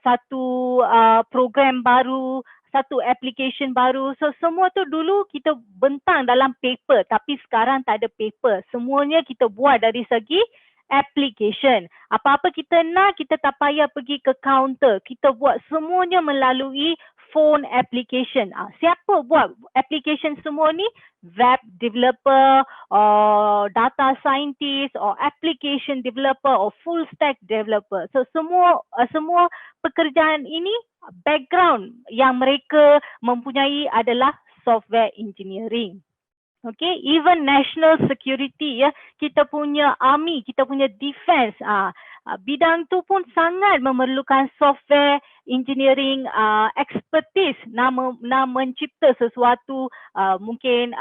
satu program baru, satu application baru. So semua tu dulu kita bentang dalam paper, tapi sekarang tak ada paper. Semuanya kita buat dari segi application. Apa-apa kita nak, kita tak payah pergi ke counter. Kita buat semuanya melalui phone application. Siapa buat application semua ni? Web developer, or data scientist, or application developer, or full stack developer. So semua pekerjaan ini, background yang mereka mempunyai adalah software engineering. Okay, even national security ya, kita punya army, kita punya defense, bidang tu pun sangat memerlukan software engineering expertise nak mencipta sesuatu, mungkin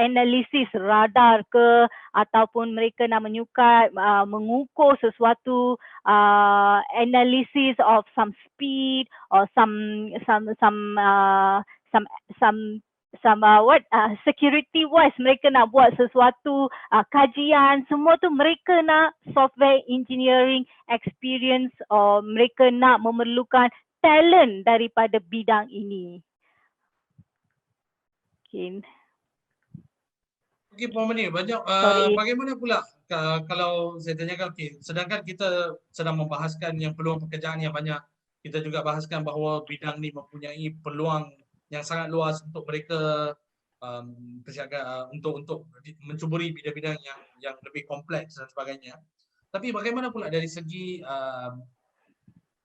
analisis radar ke, ataupun mereka nak menyukat mengukur sesuatu, analysis of some speed or some security wise, mereka nak buat sesuatu kajian, semua tu mereka nak software engineering experience, or mereka nak memerlukan talent daripada bidang ini. Okay. Okey, Puan Mani, banyak bagaimana pula kalau saya tanyakan, sedangkan kita sedang membahaskan yang peluang pekerjaan yang banyak, kita juga bahaskan bahawa bidang ni mempunyai peluang yang sangat luas untuk mereka untuk mencuburi bidang-bidang yang lebih kompleks dan sebagainya. Tapi bagaimana pula dari segi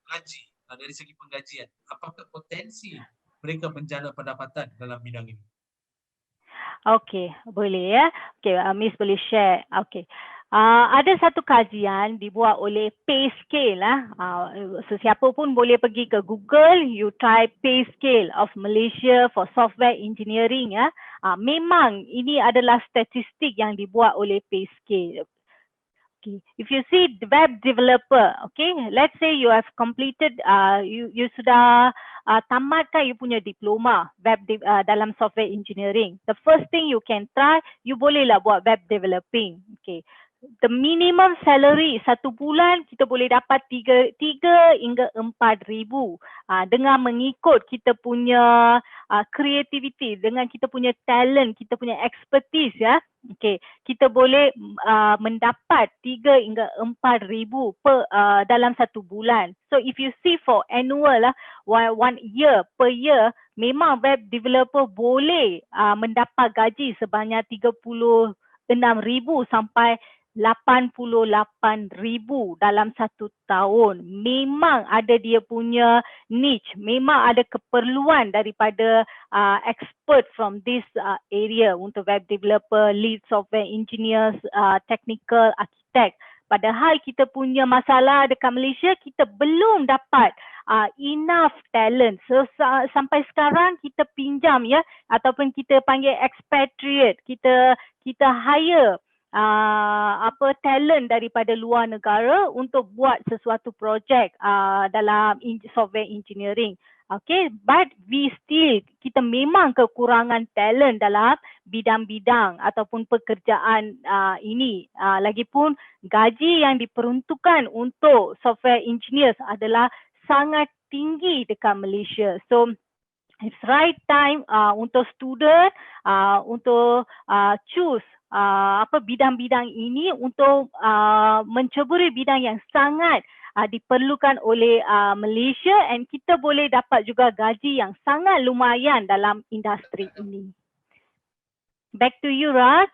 gaji, dari segi penggajian, apakah potensi mereka menjana pendapatan dalam bidang ini? Okey, boleh ya. Okey, Miss boleh share. Okey. Ada satu kajian dibuat oleh PayScale Sesiapa pun boleh pergi ke Google, you type PayScale of Malaysia for software engineering ya. Memang ini adalah statistik yang dibuat oleh PayScale. Okay. If you see the web developer, okay, let's say you have completed, you sudah tamatkan you punya diploma dalam software engineering. The first thing you can try, you bolehlah buat web developing. Okay. The minimum salary satu bulan kita boleh dapat 3 hingga 4 ribu dengan mengikut kita punya creativity, dengan kita punya talent, kita punya expertise ya. Okay, kita boleh mendapat 3 hingga 4 ribu dalam satu bulan. So if you see for annual 1 year per year, memang web developer boleh mendapat gaji sebanyak 36,000 sampai 88,000 dalam satu tahun. Memang ada dia punya niche, memang ada keperluan daripada expert from this area untuk web developer, lead software engineers, technical architect. Padahal kita punya masalah dekat Malaysia, kita belum dapat enough talent. So sampai sekarang kita pinjam ya, ataupun kita panggil expatriate, kita hire talent daripada luar negara untuk buat sesuatu projek dalam software engineering. Okay, but kita memang kekurangan talent dalam bidang-bidang ataupun pekerjaan ini. Lagipun gaji yang diperuntukkan untuk software engineers adalah sangat tinggi dekat Malaysia. So it's right time untuk student untuk choose bidang-bidang ini untuk menceburi bidang yang sangat diperlukan oleh Malaysia, and kita boleh dapat juga gaji yang sangat lumayan dalam industri ini. Back to you, Raj.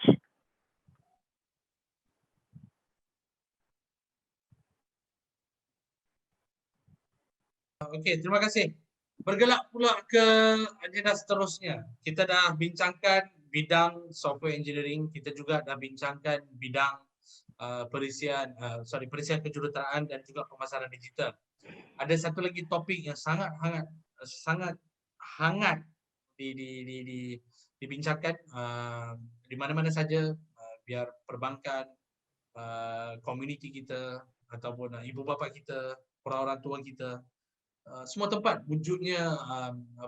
Okey, terima kasih. Bergerak pula ke agenda seterusnya. Kita dah bincangkan bidang software engineering, kita juga dah bincangkan bidang perisian kejuruteraan dan juga pemasaran digital. Ada satu lagi topik yang sangat hangat dibincangkan di mana-mana saja, biar perbankan, komuniti kita ataupun ibu bapa kita, orang-orang tua kita, semua tempat wujudnya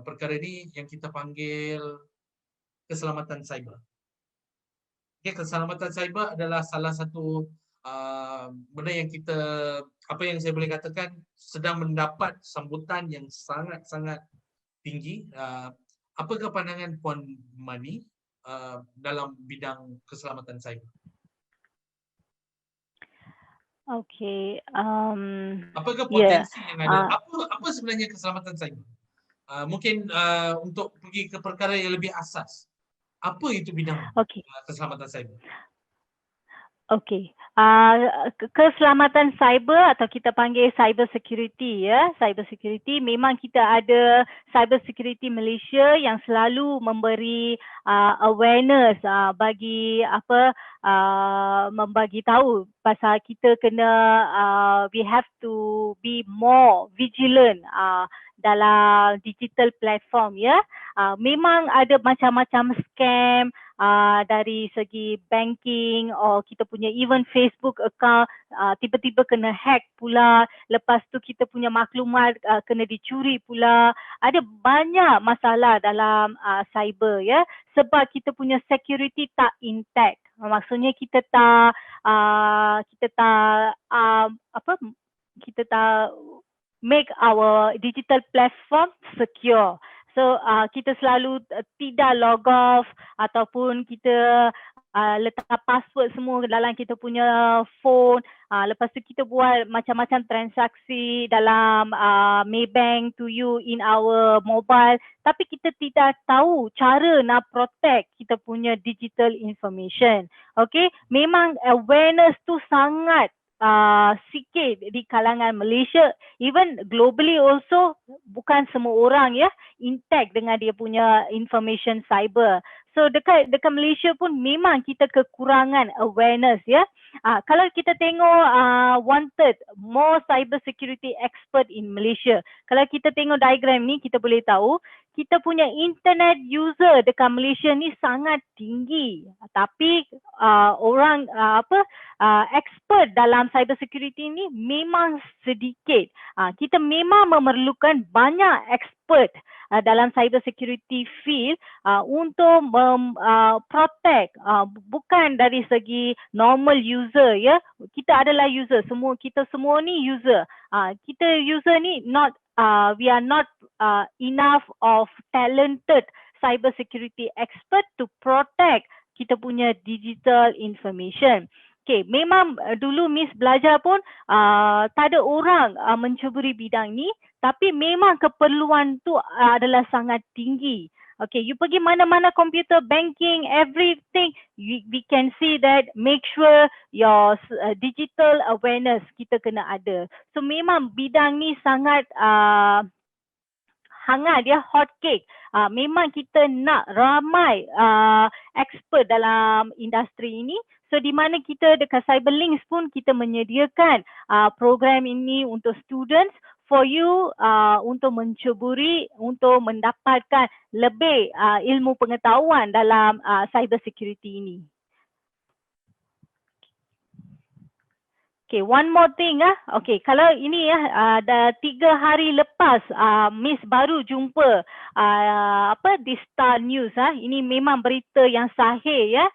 perkara ini yang kita panggil keselamatan cyber. Okay, keselamatan cyber adalah salah satu benda yang kita, apa yang saya boleh katakan, sedang mendapat sambutan yang sangat-sangat tinggi. Apakah pandangan Puan Mani dalam bidang keselamatan cyber? Okay. Apakah potensi yang ada? Apa sebenarnya keselamatan cyber? Mungkin untuk pergi ke perkara yang lebih asas. Apa itu bidang keselamatan cyber? Okey. Keselamatan cyber atau kita panggil cyber security, ya. Cyber security, memang kita ada Cyber Security Malaysia yang selalu memberi awareness bagi membagi tahu pasal kita kena we have to be more vigilant dalam digital platform, ya. Memang ada macam-macam scam dari segi banking, kita punya even Facebook account tiba-tiba kena hack pula, lepas tu kita punya maklumat kena dicuri pula. Ada banyak masalah dalam cyber, ya, sebab kita punya security tak intact. Maksudnya kita tak make our digital platform secure. So kita selalu tidak log off ataupun kita letak password semua dalam kita punya phone. Lepas tu kita buat macam-macam transaksi dalam Maybank to you in our mobile, tapi kita tidak tahu cara nak protect kita punya digital information. Okay, memang awareness tu sangat sikit di kalangan Malaysia, even globally also. Bukan semua orang, ya, intact dengan dia punya information cyber. So dekat Malaysia pun memang kita kekurangan awareness, ya. Kalau kita tengok wanted more cyber security expert in Malaysia, kalau kita tengok diagram ni, kita boleh tahu kita punya internet user dekat Malaysia ni sangat tinggi, tapi orang expert dalam cyber security ni memang sedikit. Kita memang memerlukan banyak expert dalam cyber security field untuk protect, bukan dari segi normal user, ya. Kita adalah user, kita semua ni user. Kita user ni we are not enough of talented cyber security expert to protect kita punya digital information. Okay, memang dulu Miss belajar pun tak ada orang mencuburi bidang ni, tapi memang keperluan tu adalah sangat tinggi. Okay, you pergi mana-mana computer, banking, everything, we can see that make sure your digital awareness kita kena ada. So memang bidang ni sangat hangat, ya, hot cake. Memang kita nak ramai expert dalam industri ini. So di mana kita dekat Cyberlinks pun kita menyediakan program ini untuk students for you untuk mencuburi, untuk mendapatkan lebih ilmu pengetahuan dalam cyber security ini. Okay, one more thing Okay, kalau ini dah 3 hari lepas Miss baru jumpa di Star News ini memang berita yang sahih, ya.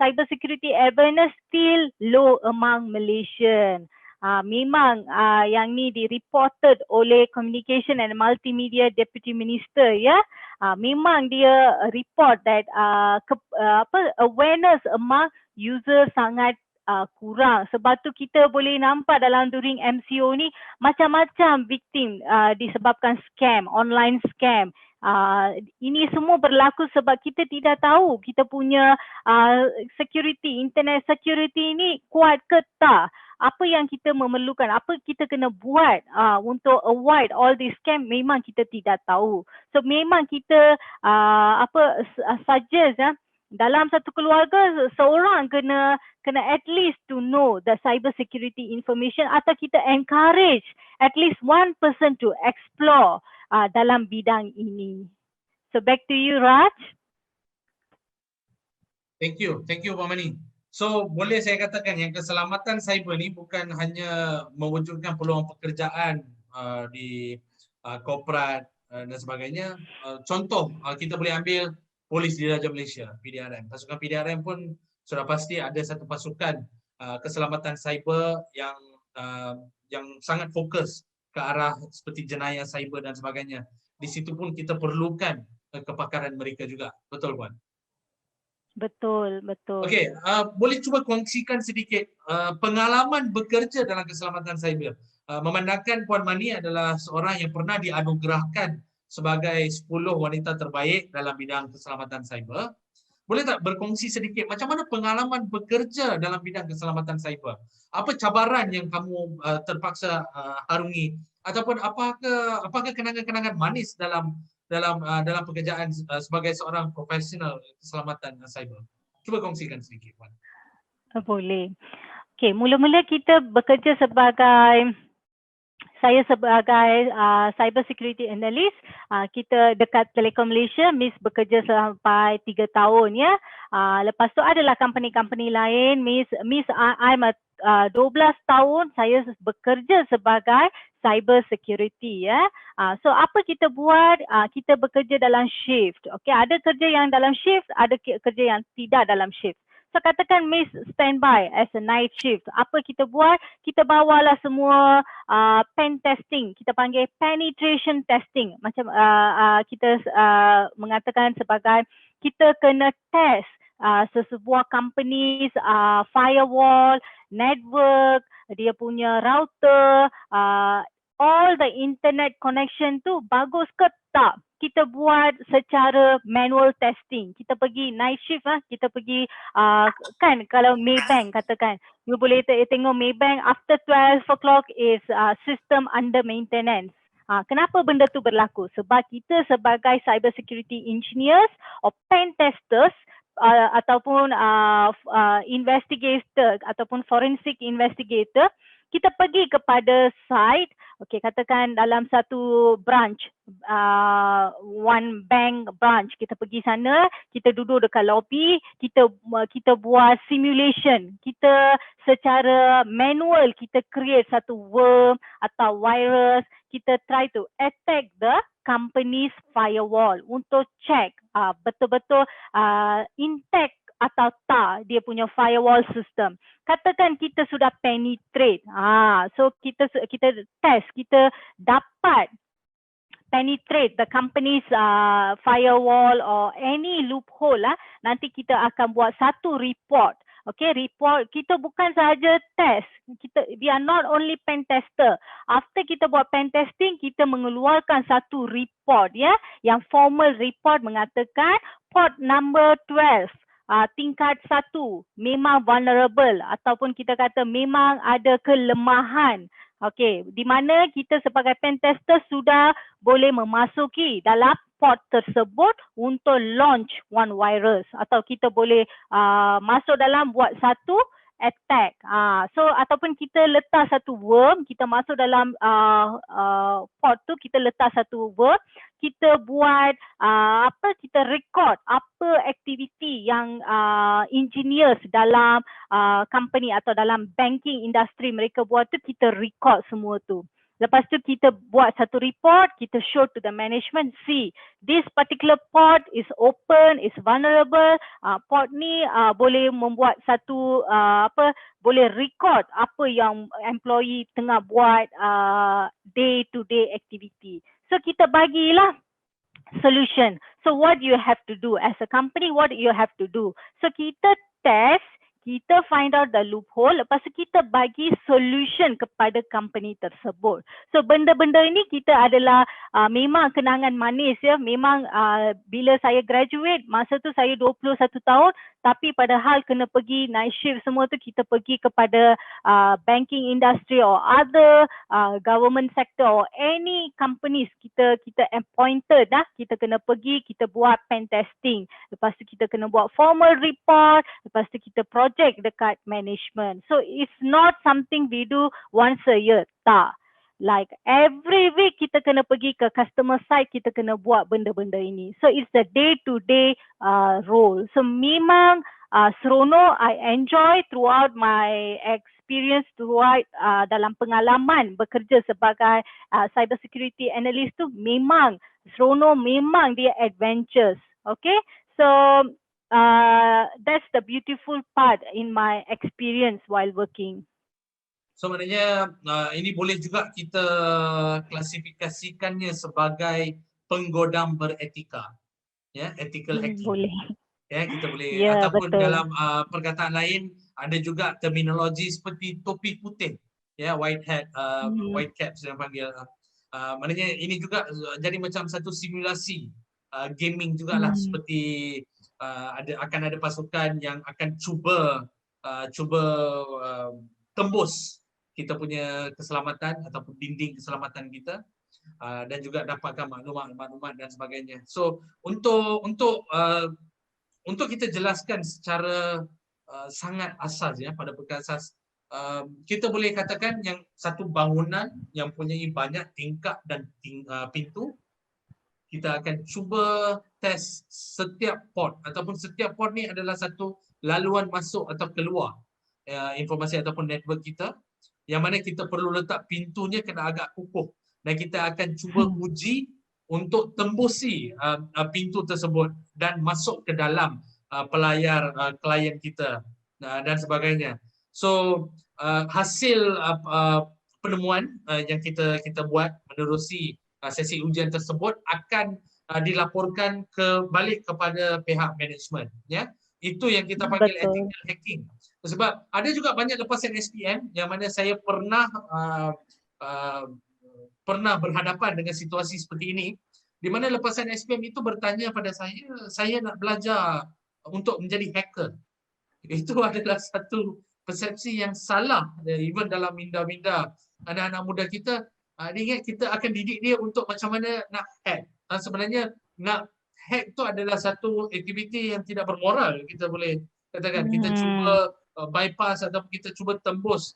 Cyber security awareness still low among Malaysian. Memang yang ni di-reported oleh Communication and Multimedia Deputy Minister, ya. Memang dia report that awareness among user sangat kurang. Sebab tu kita boleh nampak dalam during MCO ni macam-macam victim disebabkan scam, online scam. Ini semua berlaku sebab kita tidak tahu kita punya security, internet security ni kuat ke tak. Apa yang kita memerlukan, apa kita kena buat untuk avoid all this scam, memang kita tidak tahu. So memang kita suggest dalam satu keluarga seorang kena at least to know the cyber security information, atau kita encourage at least one person to explore dalam bidang ini. So back to you, Raj. Thank you Puan Mani. So boleh saya katakan yang keselamatan cyber ni bukan hanya mewujudkan peluang pekerjaan di korporat dan sebagainya. Contoh kita boleh ambil Polis Diraja Malaysia, PDRM. Pasukan PDRM pun sudah pasti ada satu pasukan keselamatan cyber yang sangat fokus ke arah seperti jenayah cyber dan sebagainya. Di situ pun kita perlukan kepakaran mereka juga. Betul, Puan? Betul. Okey, boleh cuba kongsikan sedikit pengalaman bekerja dalam keselamatan cyber. Memandangkan Puan Mani adalah seorang yang pernah dianugerahkan sebagai 10 wanita terbaik dalam bidang keselamatan cyber. Boleh tak berkongsi sedikit macam mana pengalaman bekerja dalam bidang keselamatan cyber? Apa cabaran yang kamu terpaksa harungi, ataupun apakah kenangan-kenangan manis dalam pekerjaan sebagai seorang profesional keselamatan cyber? Cuba kongsikan sedikit, Puan. Boleh. Okey, mula-mula kita bekerja saya sebagai cyber security analyst. Kita dekat Telekom Malaysia, Miss bekerja sampai 3 tahun ya. Lepas tu adalah company-company lain. Miss I'm 12 tahun saya bekerja sebagai cyber security ya. So apa kita buat? Kita bekerja dalam shift. Okey, ada kerja yang dalam shift, ada kerja yang tidak dalam shift. So katakan Miss standby as a night shift. Apa kita buat? Kita bawalah semua pen testing. Kita panggil penetration testing. Macam kita mengatakan sebagai kita kena test sesebuah companies firewall, network, dia punya router, all the internet connection tu bagus ke tak. Kita buat secara manual testing. Kita pergi night shift kita pergi kan kalau Maybank katakan, you boleh tengok Maybank after 12 o'clock is system under maintenance. Kenapa benda tu berlaku? Sebab kita sebagai cyber security engineers or pen testers ataupun investigator ataupun forensic investigator, kita pergi kepada site, okey, katakan dalam satu branch, one bank branch, kita pergi sana, kita duduk dekat lobby, kita buat simulation, kita secara manual kita create satu worm atau virus, kita try to attack the company's firewall untuk check betul-betul intact atau tak dia punya firewall system. Katakan kita sudah penetrate, so kita test, kita dapat penetrate the company's firewall or any loophole nanti kita akan buat satu report. Okay, report kita bukan sahaja test, we are not only pen tester. After kita buat pen testing, kita mengeluarkan satu report ya, yang formal report mengatakan port number 12 tingkat 1 memang vulnerable ataupun kita kata memang ada kelemahan. Okey, di mana kita sebagai pen tester sudah boleh memasuki dalam port tersebut untuk launch one virus, atau kita boleh masuk dalam buat satu attack. So ataupun kita letak satu worm, kita masuk dalam port tu, kita letak satu worm, kita buat kita record apa aktiviti yang engineers dalam company atau dalam banking industry mereka buat tu, kita record semua tu. Lepas tu kita buat satu report, kita show to the management, see this particular port is open, is vulnerable, port ni boleh membuat satu boleh record apa yang employee tengah buat day to day activity. So kita bagilah solution. So what you have to do as a company, what you have to do. So kita test, Kita find out the loophole, lepas tu kita bagi solution kepada company tersebut. So benda-benda ini kita adalah memang kenangan manis ya. Memang bila saya graduate, masa tu saya 21 tahun, tapi padahal kena pergi night shift semua tu, kita pergi kepada banking industry or other government sector or any companies, kita appointed kita kena pergi, kita buat pen testing, lepas tu kita kena buat formal report, lepas tu kita project dekat management. So it's not something we do once a year, tak. Like every week kita kena pergi ke customer side, kita kena buat benda-benda ini. So it's the day-to-day role. So memang seronok, I enjoy throughout my experience throughout dalam pengalaman bekerja sebagai cyber security analyst tu, memang seronok, memang dia adventures. Okay, so that's the beautiful part in my experience while working. So maknanya ini boleh juga kita klasifikasikannya sebagai penggodam beretika, ya, ethical hacking. Boleh. Ya, kita boleh ataupun betul. dalam perkataan lain ada juga terminologi seperti topi putih, ya, white hat, white caps yang panggil. Maknanya ini juga jadi macam satu simulasi gaming jugalah, seperti akan ada pasukan yang akan cuba tembus kita punya keselamatan ataupun dinding keselamatan kita, dan juga dapatkan maklumat dan sebagainya. So untuk kita jelaskan secara sangat asas ya, pada perkara asas, kita boleh katakan yang satu bangunan yang mempunyai banyak tingkap dan pintu, kita akan cuba test setiap port, ataupun setiap port ni adalah satu laluan masuk atau keluar informasi ataupun network kita, yang mana kita perlu letak pintunya kena agak kukuh, dan kita akan cuba uji untuk tembusi pintu tersebut dan masuk ke dalam pelayar klien kita dan sebagainya. So hasil penemuan yang kita buat menerusi sesi ujian tersebut akan dilaporkan balik kepada pihak management, ya. Itu yang kita panggil ethical hacking. Sebab ada juga banyak lepasan SPM yang mana saya pernah berhadapan dengan situasi seperti ini, di mana lepasan SPM itu bertanya pada saya nak belajar untuk menjadi hacker. Itu adalah satu persepsi yang salah, even dalam minda-minda anak-anak muda kita. Dia ingat kita akan didik dia untuk macam mana nak hack. Sebenarnya nak hack itu adalah satu aktiviti yang tidak bermoral, kita boleh katakan. Kita cuba bypass ataupun kita cuba tembus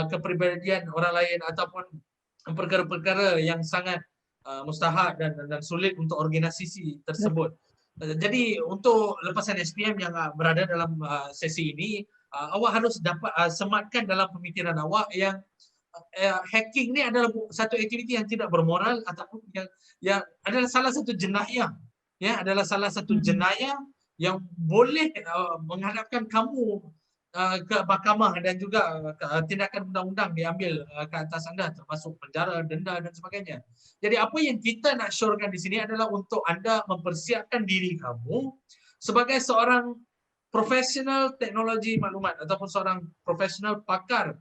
kepribadian orang lain ataupun perkara-perkara yang sangat mustahak dan sulit untuk organisasi tersebut. Jadi untuk lepasan SPM yang berada dalam sesi ini, awak harus dapat sematkan dalam pemikiran awak yang hacking ni adalah satu aktiviti yang tidak bermoral ataupun yang adalah salah satu jenayah, ya, adalah salah satu jenayah yang boleh menghadapkan kamu ke mahkamah, dan juga tindakan undang-undang diambil ke atas anda, termasuk penjara, denda dan sebagainya. Jadi apa yang kita nak syorkan di sini adalah untuk anda mempersiapkan diri kamu sebagai seorang profesional teknologi maklumat ataupun seorang profesional pakar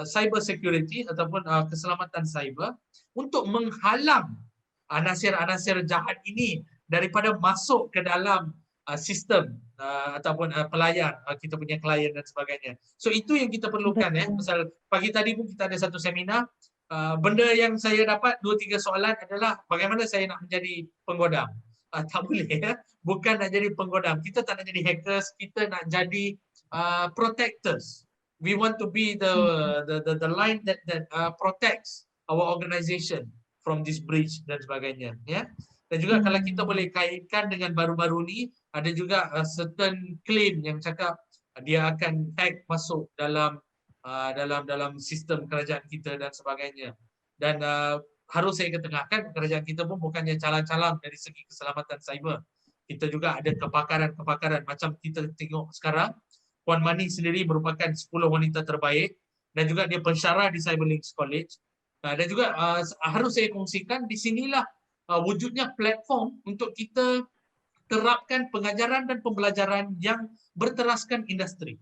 cyber security ataupun keselamatan cyber, untuk menghalang anasir-anasir jahat ini daripada masuk ke dalam sistem ataupun pelayar kita punya klien dan sebagainya. So itu yang kita perlukan. Misal pagi tadi pun kita ada satu seminar, benda yang saya dapat 2-3 soalan adalah bagaimana saya nak menjadi penggodam. Tak boleh, ya. Bukan nak jadi penggodam. Kita tak nak jadi hackers, kita nak jadi protectors. We want to be the line that protects our organization from this breach dan sebagainya, ya. Dan juga kalau kita boleh kaitkan dengan baru-baru ni, ada juga certain claim yang cakap dia akan hack masuk dalam sistem kerajaan kita dan sebagainya. Dan harus saya ketengahkan, kerajaan kita pun bukannya calang-calang dari segi keselamatan cyber. Kita juga ada kepakaran macam kita tengok sekarang. Puan Mani sendiri merupakan 10 wanita terbaik dan juga dia pensyarah di Cyberlinks College. Dan juga harus saya kongsikan, di sinilah wujudnya platform untuk kita terapkan pengajaran dan pembelajaran yang berteraskan industri.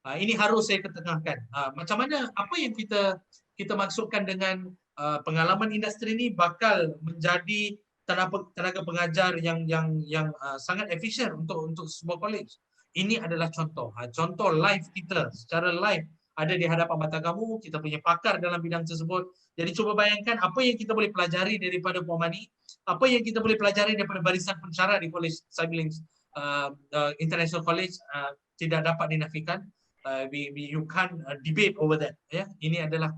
Ini harus saya ketengahkan. Macam mana, apa yang kita maksudkan dengan pengalaman industri ini bakal menjadi tenaga pengajar yang sangat efisien untuk sebuah college. Ini adalah contoh. Contoh live kita secara live ada di hadapan mata kamu, kita punya pakar dalam bidang tersebut. Jadi cuba bayangkan apa yang kita boleh pelajari daripada Puan Mani, apa yang kita boleh pelajari daripada barisan pensyarah di College Siblings International College tidak dapat dinafikan. You can't debate over that. Ya, ini adalah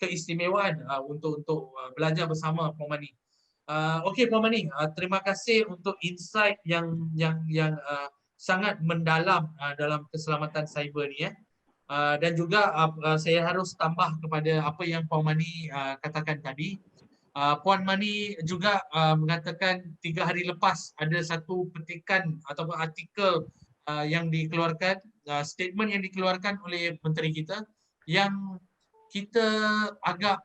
keistimewaan untuk belajar bersama Puan Mani. Okey Puan Mani, terima kasih untuk insight yang sangat mendalam dalam keselamatan cyber ni ya. Dan juga saya harus tambah kepada apa yang Puan Mani katakan tadi. Puan Mani juga mengatakan 3 hari lepas ada satu petikan ataupun artikel yang dikeluarkan, statement yang dikeluarkan oleh menteri kita yang kita agak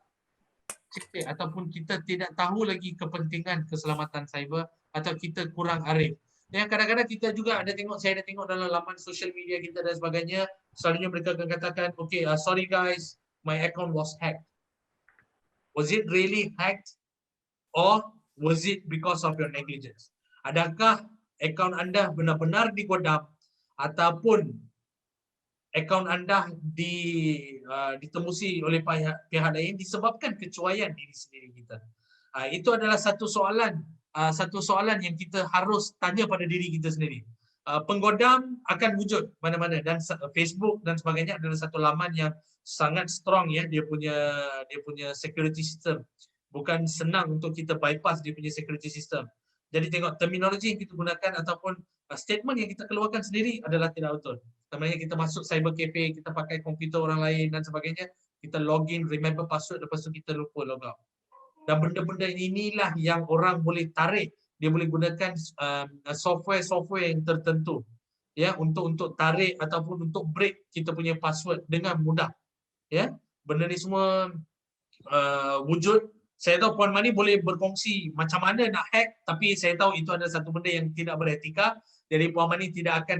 cekik ataupun kita tidak tahu lagi kepentingan keselamatan cyber atau kita kurang arif. Yang kadang-kadang kita juga ada tengok, saya ada tengok dalam laman social media kita dan sebagainya, selalunya mereka akan katakan, okay, sorry guys, my account was hacked. Was it really hacked or was it because of your negligence? Adakah akaun anda benar-benar digodam ataupun akaun anda ditemusi oleh pihak lain disebabkan kecuaian diri sendiri kita? Itu adalah satu soalan yang kita harus tanya pada diri kita sendiri. Penggodam akan wujud mana-mana dan Facebook dan sebagainya adalah satu laman yang sangat strong ya, dia punya security system. Bukan senang untuk kita bypass dia punya security system. Jadi tengok terminologi yang kita gunakan ataupun statement yang kita keluarkan sendiri adalah tidak betul. Sebenarnya kita masuk cyber cafe, kita pakai komputer orang lain dan sebagainya, kita login, remember password, lepas tu kita lupa log out. Dan benda-benda inilah yang orang boleh tarik. Dia boleh gunakan software yang tertentu ya untuk tarik ataupun untuk break kita punya password dengan mudah. Ya, benda ni semua wujud. Saya tahu Puan Mani boleh berkongsi macam mana nak hack, tapi saya tahu itu adalah satu benda yang tidak beretika. Jadi Puan Mani tidak akan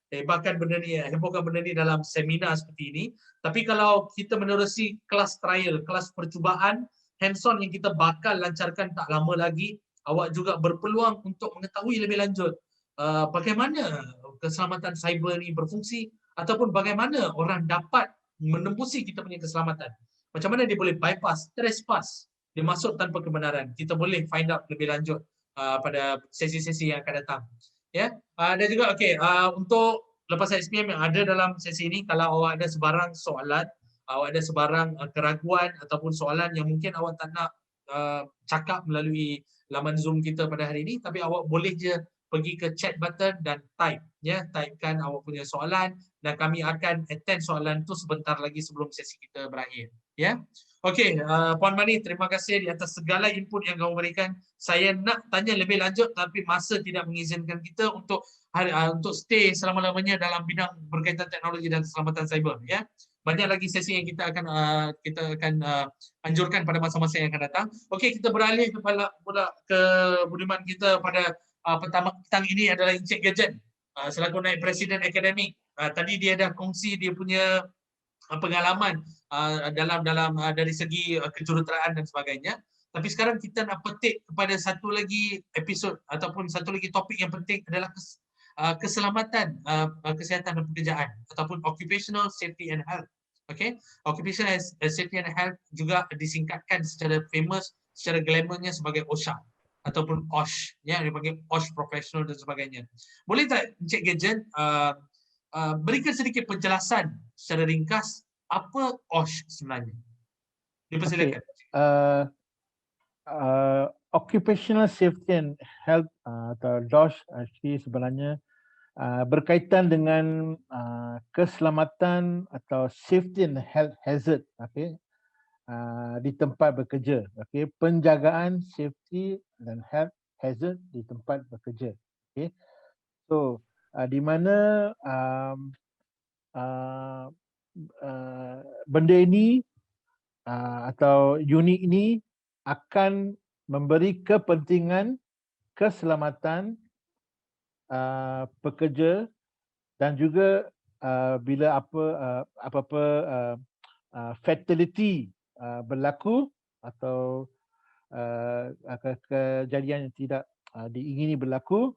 hebohkan benda ni dalam seminar seperti ini. Tapi kalau kita menerusi kelas trial, kelas percubaan, hands-on yang kita bakal lancarkan tak lama lagi, awak juga berpeluang untuk mengetahui lebih lanjut bagaimana keselamatan cyber ni berfungsi ataupun bagaimana orang dapat menembusi kita punya keselamatan. Macam mana dia boleh bypass, trespass, dia masuk tanpa kebenaran. Kita boleh find out lebih lanjut pada sesi-sesi yang akan datang. Ya, dan juga untuk lepas SPM yang ada dalam sesi ini, kalau awak ada sebarang soalan, awak ada sebarang keraguan ataupun soalan yang mungkin awak tak nak cakap melalui laman Zoom kita pada hari ini, tapi awak boleh je pergi ke chat button dan type, ya, typekan awak punya soalan dan kami akan attend soalan tu sebentar lagi sebelum sesi kita berakhir. Ya, okey, Puan Mani, terima kasih di atas segala input yang kamu berikan. Saya nak tanya lebih lanjut tapi masa tidak mengizinkan kita untuk stay selama-lamanya dalam bidang berkaitan teknologi dan keselamatan cyber. Ya, banyak lagi sesi yang kita akan anjurkan pada masa-masa yang akan datang. Okey, kita beralih pula ke budiman kita pada petang ini adalah Encik Gadget selaku naib presiden akademik. Tadi dia dah kongsi dia punya pengalaman dalam dari segi kejuruteraan dan sebagainya. Tapi sekarang kita nak petik kepada satu lagi episod ataupun satu lagi topik yang penting adalah keselamatan kesihatan dan pekerjaan ataupun occupational safety and health. Okay, occupational safety and health juga disingkatkan secara famous, secara glamournya sebagai OSHA ataupun OSH, ya, dipanggil OSH professional dan sebagainya. Boleh tak Encik Gadget berikan sedikit penjelasan secara ringkas apa OSH sebenarnya? Dipersilakan. Occupational Safety and Health atau DOSH actually sebenarnya berkaitan dengan keselamatan atau safety and health hazard, di tempat bekerja, penjagaan safety dan health hazard di tempat bekerja. So di mana benda ini atau unit ini akan memberi kepentingan keselamatan pekerja dan juga bila apa-apa fatality berlaku atau kejadian yang tidak diingini berlaku,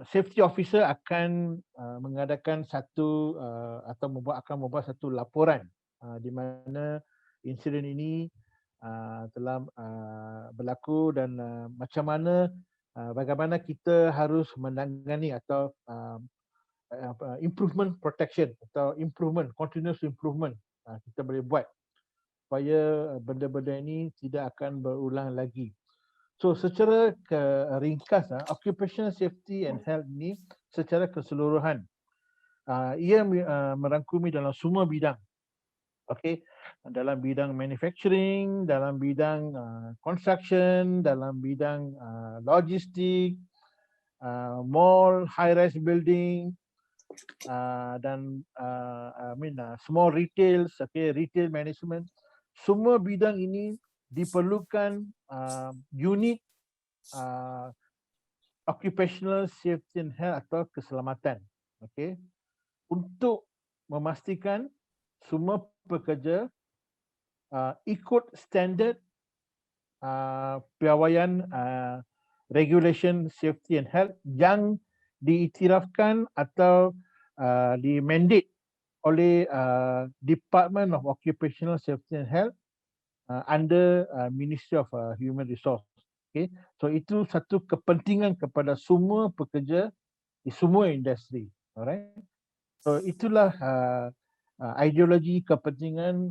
safety officer akan mengadakan satu atau akan membuat satu laporan di mana insiden ini telah berlaku dan macam mana bagaimana kita harus menangani atau improvement protection atau continuous improvement kita boleh buat supaya benda-benda ini tidak akan berulang lagi. So secara ringkas, occupational safety and health ini secara keseluruhan ia merangkumi dalam semua bidang. Okay, dalam bidang manufacturing, dalam bidang construction, dalam bidang logistik, mall, high-rise building, dan small retails, okay, retail management. Semua bidang ini diperlukan unit occupational safety and health atau keselamatan, okay, untuk memastikan semua pekerja ikut standard piawaian regulation safety and health yang diiktirafkan atau di-mandate oleh Department of Occupational Safety and Health under Ministry of Human Resource. Okay, so itu satu kepentingan kepada semua pekerja di semua industri. Alright, so itulah ideologi kepentingan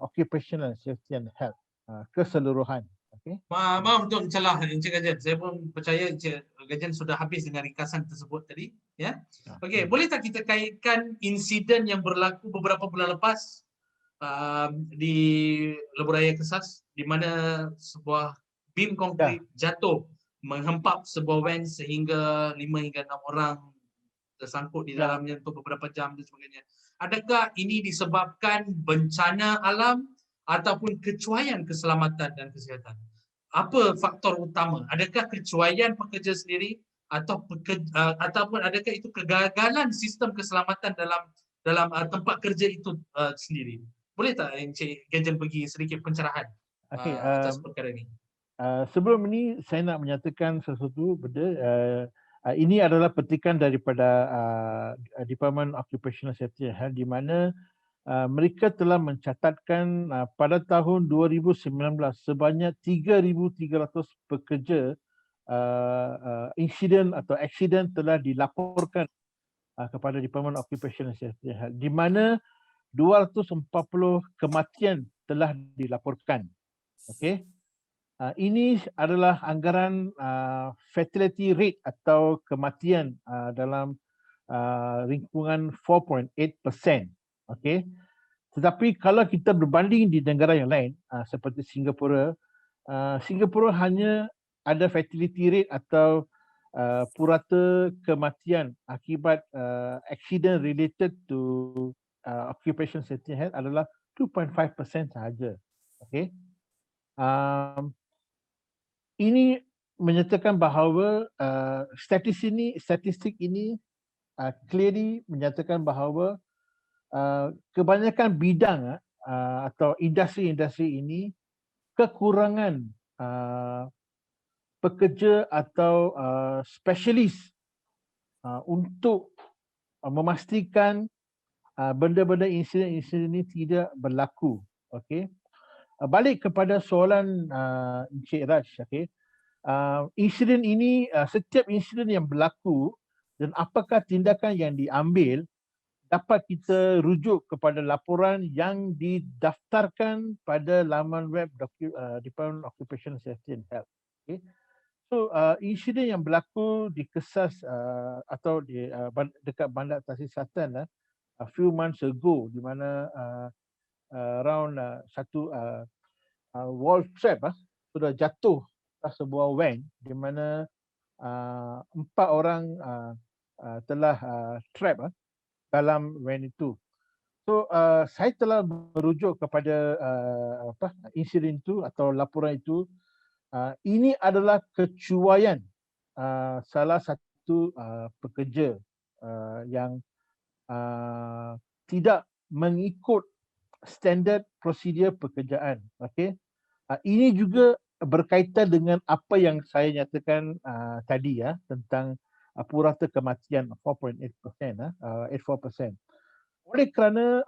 occupational safety and health keseluruhan. Okay. Maaf untuk mencelah Encik Gajen. Saya pun percaya Encik Gajen sudah habis dengan ringkasan tersebut tadi. Ya. Okey, boleh tak kita kaitkan insiden yang berlaku beberapa bulan lepas di Lebuh Raya Kesas, di mana sebuah bim konkrit jatuh menghempap sebuah van sehingga 5 hingga 6 orang tersangkut di dalamnya untuk beberapa jam dan sebagainya. Adakah ini disebabkan bencana alam ataupun kecuaian keselamatan dan kesihatan? Apa faktor utama? Adakah kecuaian pekerja sendiri ataupun adakah itu kegagalan sistem keselamatan dalam tempat kerja itu sendiri? Boleh tak Encik Gajen bagi sedikit pencerahan atas perkara ini? Sebelum ini saya nak menyatakan sesuatu benda. Ini adalah petikan daripada Department Occupational Safety and Health di mana mereka telah mencatatkan pada tahun 2019 sebanyak 3,300 pekerja insiden atau aksiden telah dilaporkan kepada Department Occupational Safety and Health di mana 240 kematian telah dilaporkan. Okey. Ini adalah anggaran fatality rate atau kematian dalam lingkungan 4.8%. Okey. Tetapi kalau kita berbanding di negara yang lain seperti Singapura, Singapura hanya ada fatality rate atau purata kematian akibat accident related to occupational safety and health adalah 2.5% sahaja. Okey. Ini menyatakan bahawa statistik ini clearly menyatakan bahawa kebanyakan bidang atau industri-industri ini kekurangan pekerja atau spesialis untuk memastikan benda-benda insiden ini tidak berlaku. Okey. Balik kepada soalan Encik Raj, okay. Insiden ini, setiap insiden yang berlaku dan apakah tindakan yang diambil dapat kita rujuk kepada laporan yang didaftarkan pada laman web Department of Occupational Safety and Health. Okay. So insiden yang berlaku di Kesas atau di dekat Bandar Tasik Selatan a few months ago di mana around satu wall trap sudah jatuh atas sebuah van di mana 4 orang telah trap dalam van itu. So saya telah merujuk kepada insiden itu atau laporan itu. Ini adalah kecuaian salah satu pekerja yang tidak mengikut standard prosedur pekerjaan. Okey. Ini juga berkaitan dengan apa yang saya nyatakan tadi ya tentang purata kematian 4.8%, 84%. Oleh kerana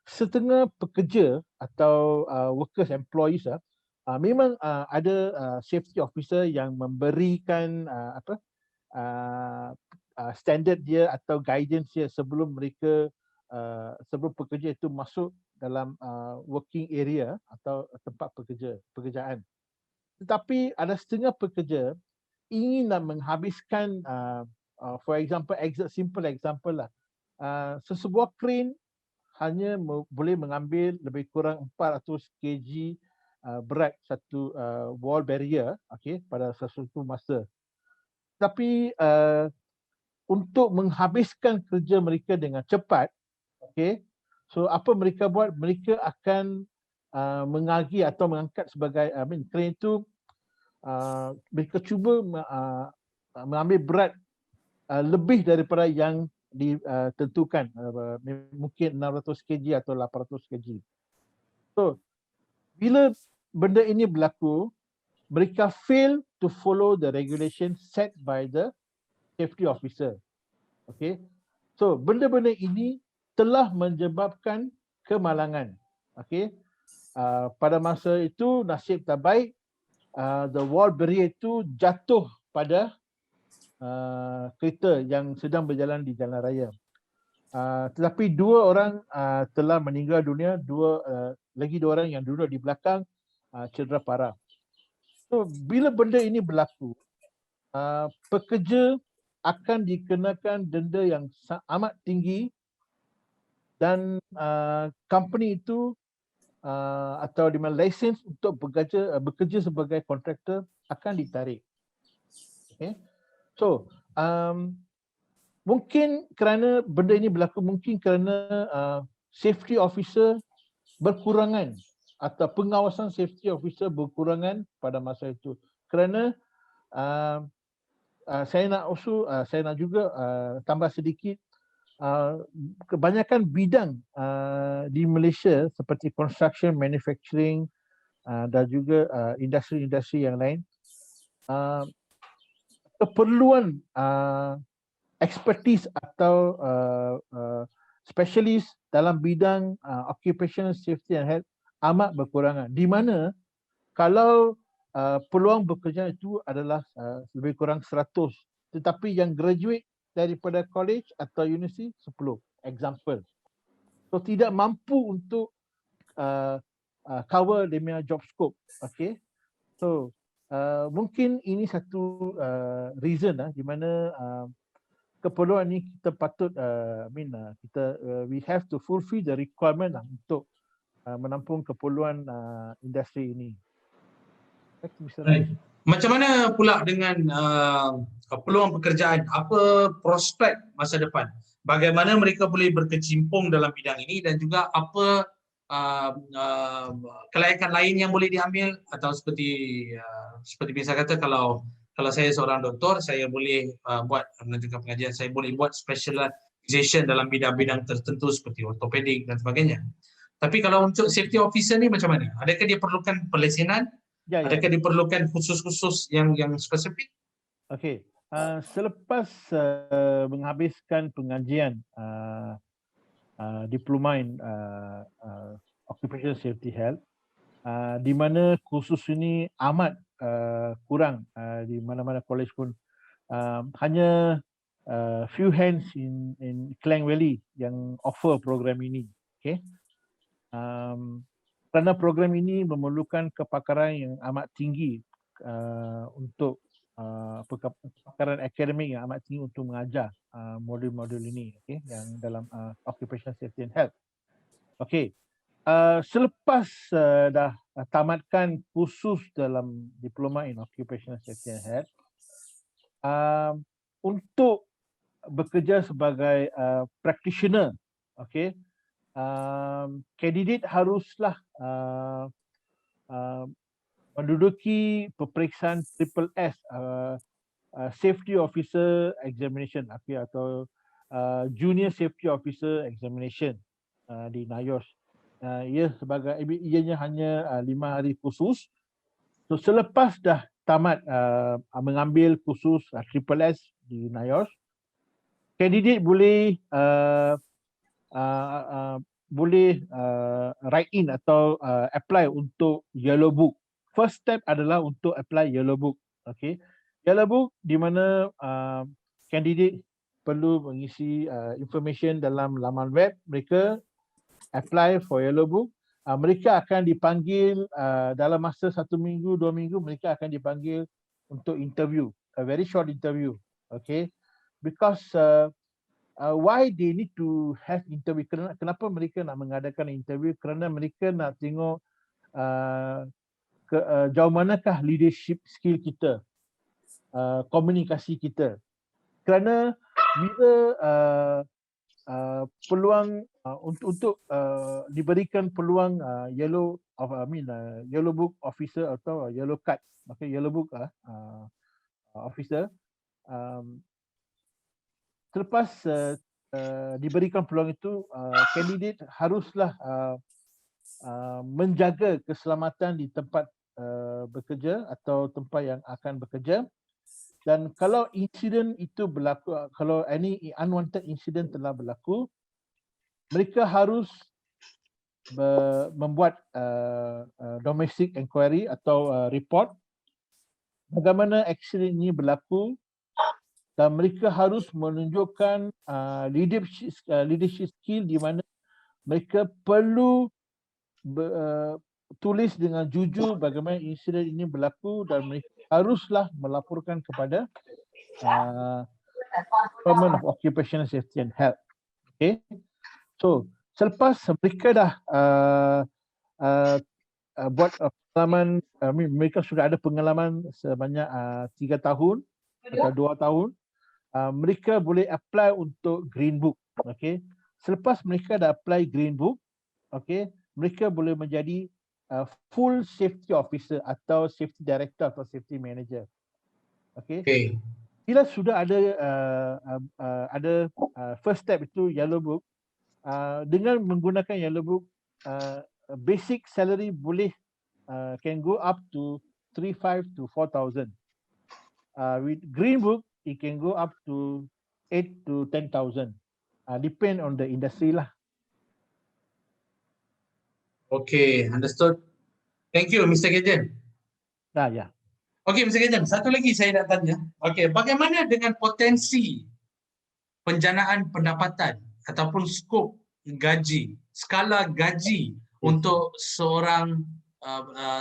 setengah pekerja atau workers employees memang ada safety officer yang memberikan standard dia atau guidance dia sebelum mereka sebelum pekerja itu masuk dalam working area atau tempat pekerjaan. Tetapi ada setengah pekerja ingin nak menghabiskan for example, simple example lah. Sesebuah crane hanya boleh mengambil lebih kurang 400 kg berat satu wall barrier, okey, pada sesuatu masa. Tapi untuk menghabiskan kerja mereka dengan cepat, okey, so apa mereka buat? Mereka akan mengagi atau mengangkat sebagai crane itu mereka cuba mengambil berat lebih daripada yang ditentukan, mungkin 600 kg atau 800 kg. So, bila benda ini berlaku, mereka fail to follow the regulation set by the safety officer. Okay. So, benda-benda ini telah menyebabkan kemalangan. Okay. Pada masa itu, nasib tak baik, the wall barrier itu jatuh pada kereta yang sedang berjalan di jalan raya. Tetapi 2 orang telah meninggal dunia, lagi 2 orang yang duduk di belakang cedera parah. So bila benda ini berlaku, pekerja akan dikenakan denda yang amat tinggi dan company itu atau di mana lisensi untuk bekerja sebagai kontraktor akan ditarik. Okay. So, mungkin kerana benda ini berlaku, mungkin kerana safety officer berkurangan atau pengawasan safety officer berkurangan pada masa itu. Kerana saya nak juga tambah sedikit, kebanyakan bidang di Malaysia seperti construction, manufacturing dan juga industri-industri yang lain, keperluan expertise atau specialist dalam bidang occupational safety and health amat berkurangan. Di mana kalau peluang bekerja itu adalah lebih kurang 100, tetapi yang graduate daripada college atau universiti 10, example. So tidak mampu untuk cover dia punya job scope. Okay. So mungkin ini satu reason di mana keperluan ni kita patut we have to fulfill the requirement untuk menampung keperluan industri ini. Right. Macam mana pula dengan peluang pekerjaan? Apa prospek masa depan? Bagaimana mereka boleh berkecimpung dalam bidang ini dan juga apa kelayakan lain yang boleh diambil, atau seperti biasa kata, kalau saya seorang doktor, saya boleh buat menentukan pengajian, saya boleh buat specialization dalam bidang-bidang tertentu seperti ortopedik dan sebagainya. Tapi kalau untuk safety officer ni macam mana? Adakah dia perlukan pelesinan? Adakah diperlukan khusus-khusus yang spesifik? Okey. Selepas menghabiskan pengajian diploma in occupational safety health, di mana khusus ini amat kurang di mana-mana college pun, hanya few hands in Klang Valley yang offer program ini. Okay. Kerana program ini memerlukan kepakaran yang amat tinggi untuk kepakaran akademik yang amat tinggi untuk mengajar modul-modul ini, okay, yang dalam occupational safety and health. Okay. Selepas dah tamatkan kursus dalam diploma in occupational safety and health, untuk bekerja sebagai practitioner, okay, kandidat haruslah menduduki peperiksaan SSS, Safety Officer Examination, okay, atau Junior Safety Officer Examination di NIOSH. Ianya hanya 5 hari khusus. So selepas dah tamat mengambil khusus Triple S di NIOSH, kandidat boleh write in atau apply untuk Yellow Book. First step adalah untuk apply Yellow Book. Okay, Yellow Book di mana kandidat perlu mengisi information dalam laman web mereka, apply for Yellow Book. Mereka akan dipanggil dalam masa 1 minggu, 2 minggu, mereka akan dipanggil untuk interview, a very short interview. Okay, because why they need to have interview? Kenapa mereka nak mengadakan interview? Kerana mereka nak tengok jauh manakah leadership skill kita, komunikasi kita. Kerana bila peluang untuk diberikan peluang Yellow Book officer atau Yellow Card, okay, Yellow Book officer, selepas diberikan peluang itu, kandidat haruslah menjaga keselamatan di tempat bekerja atau tempat yang akan bekerja. Dan kalau insiden itu berlaku, kalau any unwanted incident telah berlaku, mereka harus membuat domestic inquiry atau report bagaimana aksiden ini berlaku, dan mereka harus menunjukkan leadership skill di mana mereka perlu tulis dengan jujur bagaimana insiden ini berlaku, dan mereka haruslah melaporkan kepada Department of Occupational Safety and Health. Okay, so selepas mereka dah buat pengalaman, mereka sudah ada pengalaman sebanyak 3 tahun atau 2 tahun, mereka boleh apply untuk Green Book. Okay, selepas mereka dah apply Green Book, okay, mereka boleh menjadi full safety officer atau safety director atau safety manager. Okay. Bila sudah ada first step itu Yellow Book, dengan menggunakan Yellow Book, basic salary boleh can go up to 3,500 to 4,000. With Green Book, it can go up to 8,000 to 10,000. Depend on the industry lah. Okay, understood. Thank you, Mr. Gajen. Ya. Okay, Mr. Gajen, satu lagi saya nak tanya. Okay, bagaimana dengan potensi penjanaan pendapatan ataupun skop gaji, skala gaji untuk seorang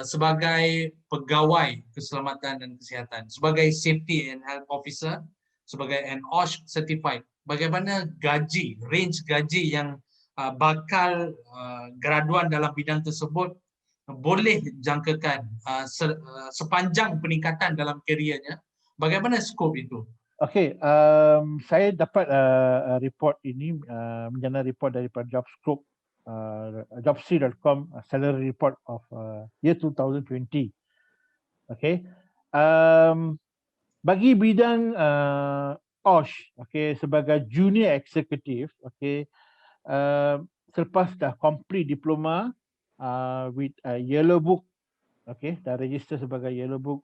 sebagai pegawai keselamatan dan kesihatan, sebagai safety and health officer, sebagai an OSH certified. Bagaimana gaji, range gaji yang bakal graduan dalam bidang tersebut boleh jangkakan sepanjang peningkatan dalam kerjanya? Bagaimana skop itu? Okay, saya dapat report ini, menjana report daripada JobScope, jobstreet.com salary report of year 2020. Okay, bagi bidang OSH, okay, sebagai junior executive, okay, selepas dah complete diploma with Yellow Book, okay, dah register sebagai Yellow Book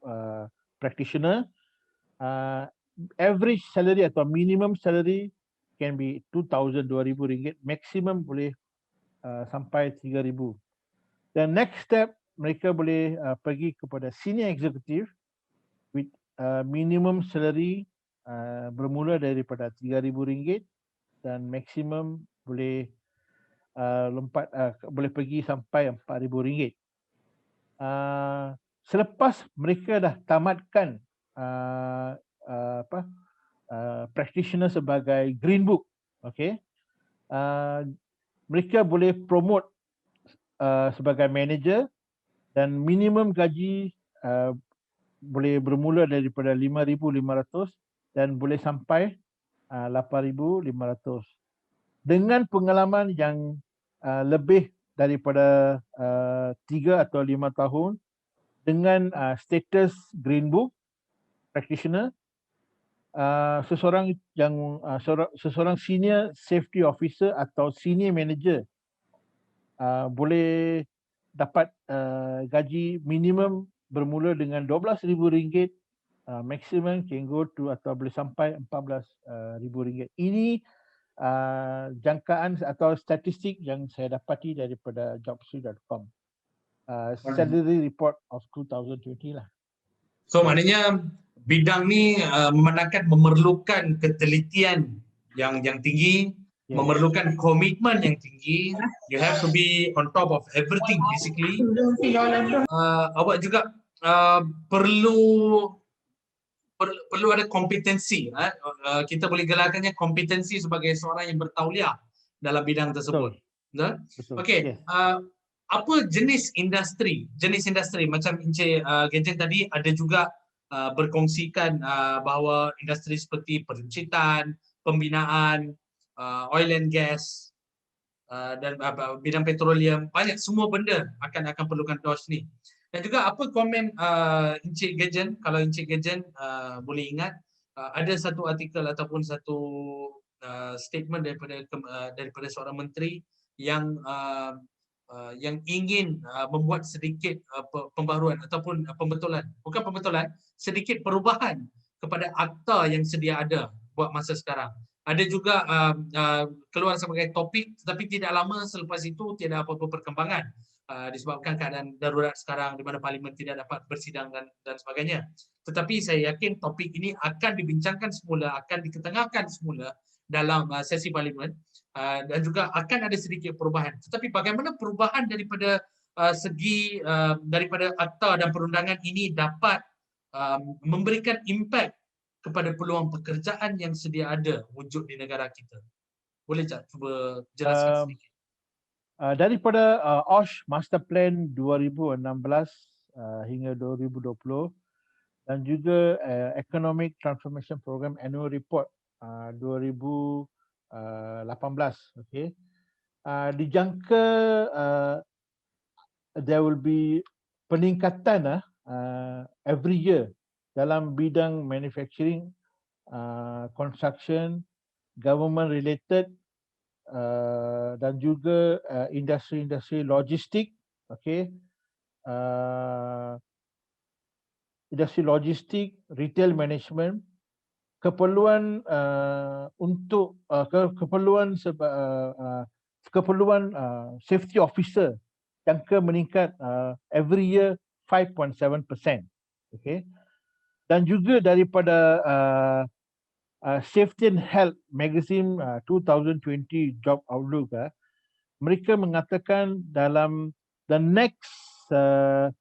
practitioner, average salary atau minimum salary can be 2,000 ringgit, maximum boleh sampai 3,000. Dan next step mereka boleh pergi kepada senior executive with minimum salary bermula daripada 3,000 ringgit dan maximum boleh boleh pergi sampai 4,000 ringgit. Selepas mereka dah tamatkan practitioner sebagai Green Book, okay, mereka boleh promote sebagai manager, dan minimum gaji boleh bermula daripada 5,500 dan boleh sampai 8,500. Dengan pengalaman yang lebih daripada 3 atau 5 tahun dengan status Green Book practitioner, seseorang yang seseorang senior safety officer atau senior manager boleh dapat gaji minimum bermula dengan RM12,000, maximum can go to atau boleh sampai RM14,000. Ini jangkaan atau statistik yang saya dapati daripada jobstreet.com. Salary report of 2020 lah. So maknanya bidang ni memerlukan ketelitian yang tinggi, Yes. memerlukan komitmen yang tinggi. You have to be on top of everything basically. Awak juga perlu ada kompetensi. Kita boleh gelarkannya kompetensi sebagai seorang yang bertauliah dalam bidang tersebut. Betul? Betul. Okey. Yes. Apa jenis industri? Jenis industri macam Encik Gadget tadi ada juga berkongsikan bahawa industri seperti peruncitan, pembinaan, oil and gas dan bidang petroleum, banyak semua benda akan perlukan DOS ni. Dan juga apa komen Encik Gadget, kalau Encik Gadget boleh ingat, ada satu artikel ataupun satu statement daripada seorang menteri yang ingin membuat sedikit pembaharuan ataupun pembetulan, sedikit perubahan kepada akta yang sedia ada buat masa sekarang. Ada juga keluar sebagai topik, tetapi tidak lama selepas itu tiada apa-apa perkembangan disebabkan keadaan darurat sekarang di mana parlimen tidak dapat bersidang dan sebagainya. Tetapi saya yakin topik ini akan dibincangkan semula, akan diketengahkan semula dalam sesi parlimen. Dan juga akan ada sedikit perubahan. Tetapi bagaimana perubahan daripada segi daripada akta dan perundangan ini dapat memberikan impak kepada peluang pekerjaan yang sedia ada wujud di negara kita? Boleh tak cuba jelaskan sedikit? Daripada OSH Master Plan 2016 hingga 2020 dan juga Economic Transformation Program Annual Report 2018, okay. Dijangka there will be peningkatan every year dalam bidang manufacturing, construction, government related dan juga industri logistik, okay. Industri logistik, retail management, keperluan untuk keperluan safety officer jangka meningkat every year 5.7%, okay. Dan juga daripada Safety and Health Magazine 2020 Job Outlook, mereka mengatakan dalam the next 10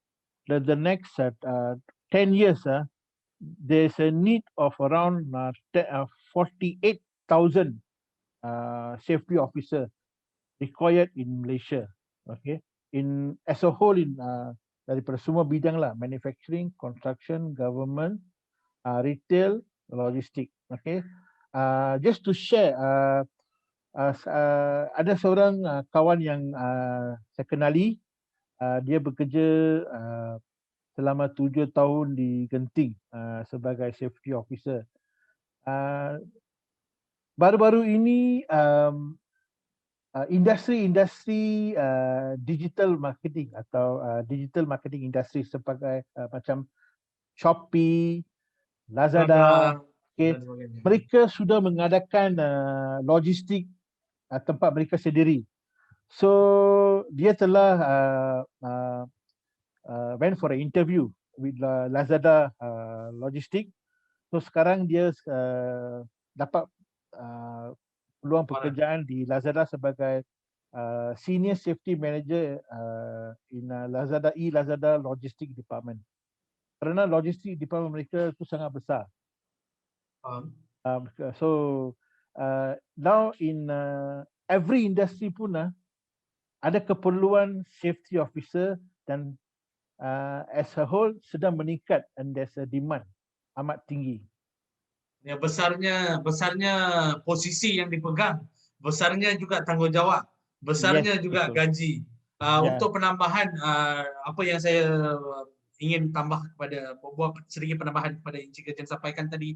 years there's a need of around 48,000 safety officer required in Malaysia, okay. In as a whole in daripada semua bidang lah, manufacturing, construction, government, retail, logistik, okay. Just to share, ada seorang kawan yang saya kenali, dia bekerja selama 7 tahun di Genting sebagai safety officer. Baru-baru ini industri digital marketing atau digital marketing industri sebagai macam Shopee, Lazada, okay, mereka sudah mengadakan logistik tempat mereka sendiri. So dia telah went for an interview with Lazada Logistik. So sekarang dia dapat peluang pekerjaan di Lazada sebagai senior safety manager in Lazada Lazada Logistik Department. Kerana logistik department mereka itu sangat besar. So now in every industry pun ada keperluan safety officer dan as a whole sedang meningkat and there's a demand amat tinggi. Ya, besarnya posisi yang dipegang, besarnya juga tanggungjawab, besarnya juga betul. gaji. Untuk penambahan apa yang saya ingin tambah kepada buat sedikit penambahan kepada Encik Gajen sampaikan tadi,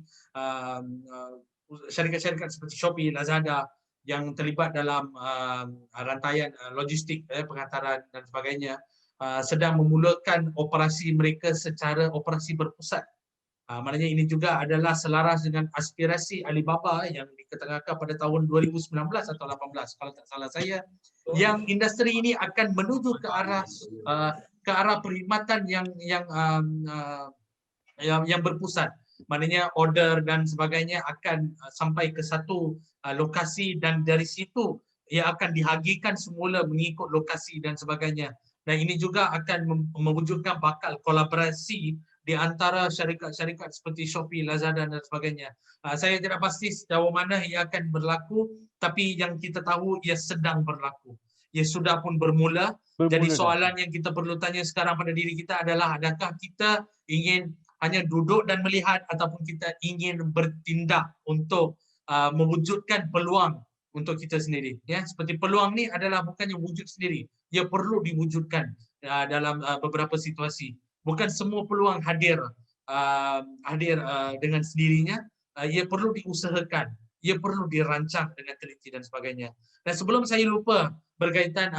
syarikat-syarikat seperti Shopee, Lazada yang terlibat dalam rantaian logistik, pengantaran dan sebagainya, sedang memulakan operasi mereka secara operasi berpusat. Maknanya ini juga adalah selaras dengan aspirasi Alibaba yang diketengahkan pada tahun 2019 atau 18 kalau tak salah saya, yang industri ini akan menuju ke arah perkhidmatan yang berpusat. Maknanya order dan sebagainya akan sampai ke satu lokasi dan dari situ ia akan dihagikan semula mengikut lokasi dan sebagainya. Dan ini juga akan mewujudkan bakal kolaborasi di antara syarikat-syarikat seperti Shopee, Lazada dan sebagainya. Saya tidak pasti sejauh mana ia akan berlaku, tapi yang kita tahu ia sedang berlaku. Ia sudah pun bermula. Jadi soalan yang kita perlu tanya sekarang pada diri kita adalah, adakah kita ingin hanya duduk dan melihat ataupun kita ingin bertindak untuk mewujudkan peluang untuk kita sendiri. Ya, seperti peluang ni adalah bukannya wujud sendiri, ia perlu diwujudkan dalam beberapa situasi. Bukan semua peluang hadir dengan sendirinya, ia perlu diusahakan, ia perlu dirancang dengan teliti dan sebagainya. Dan sebelum saya lupa berkaitan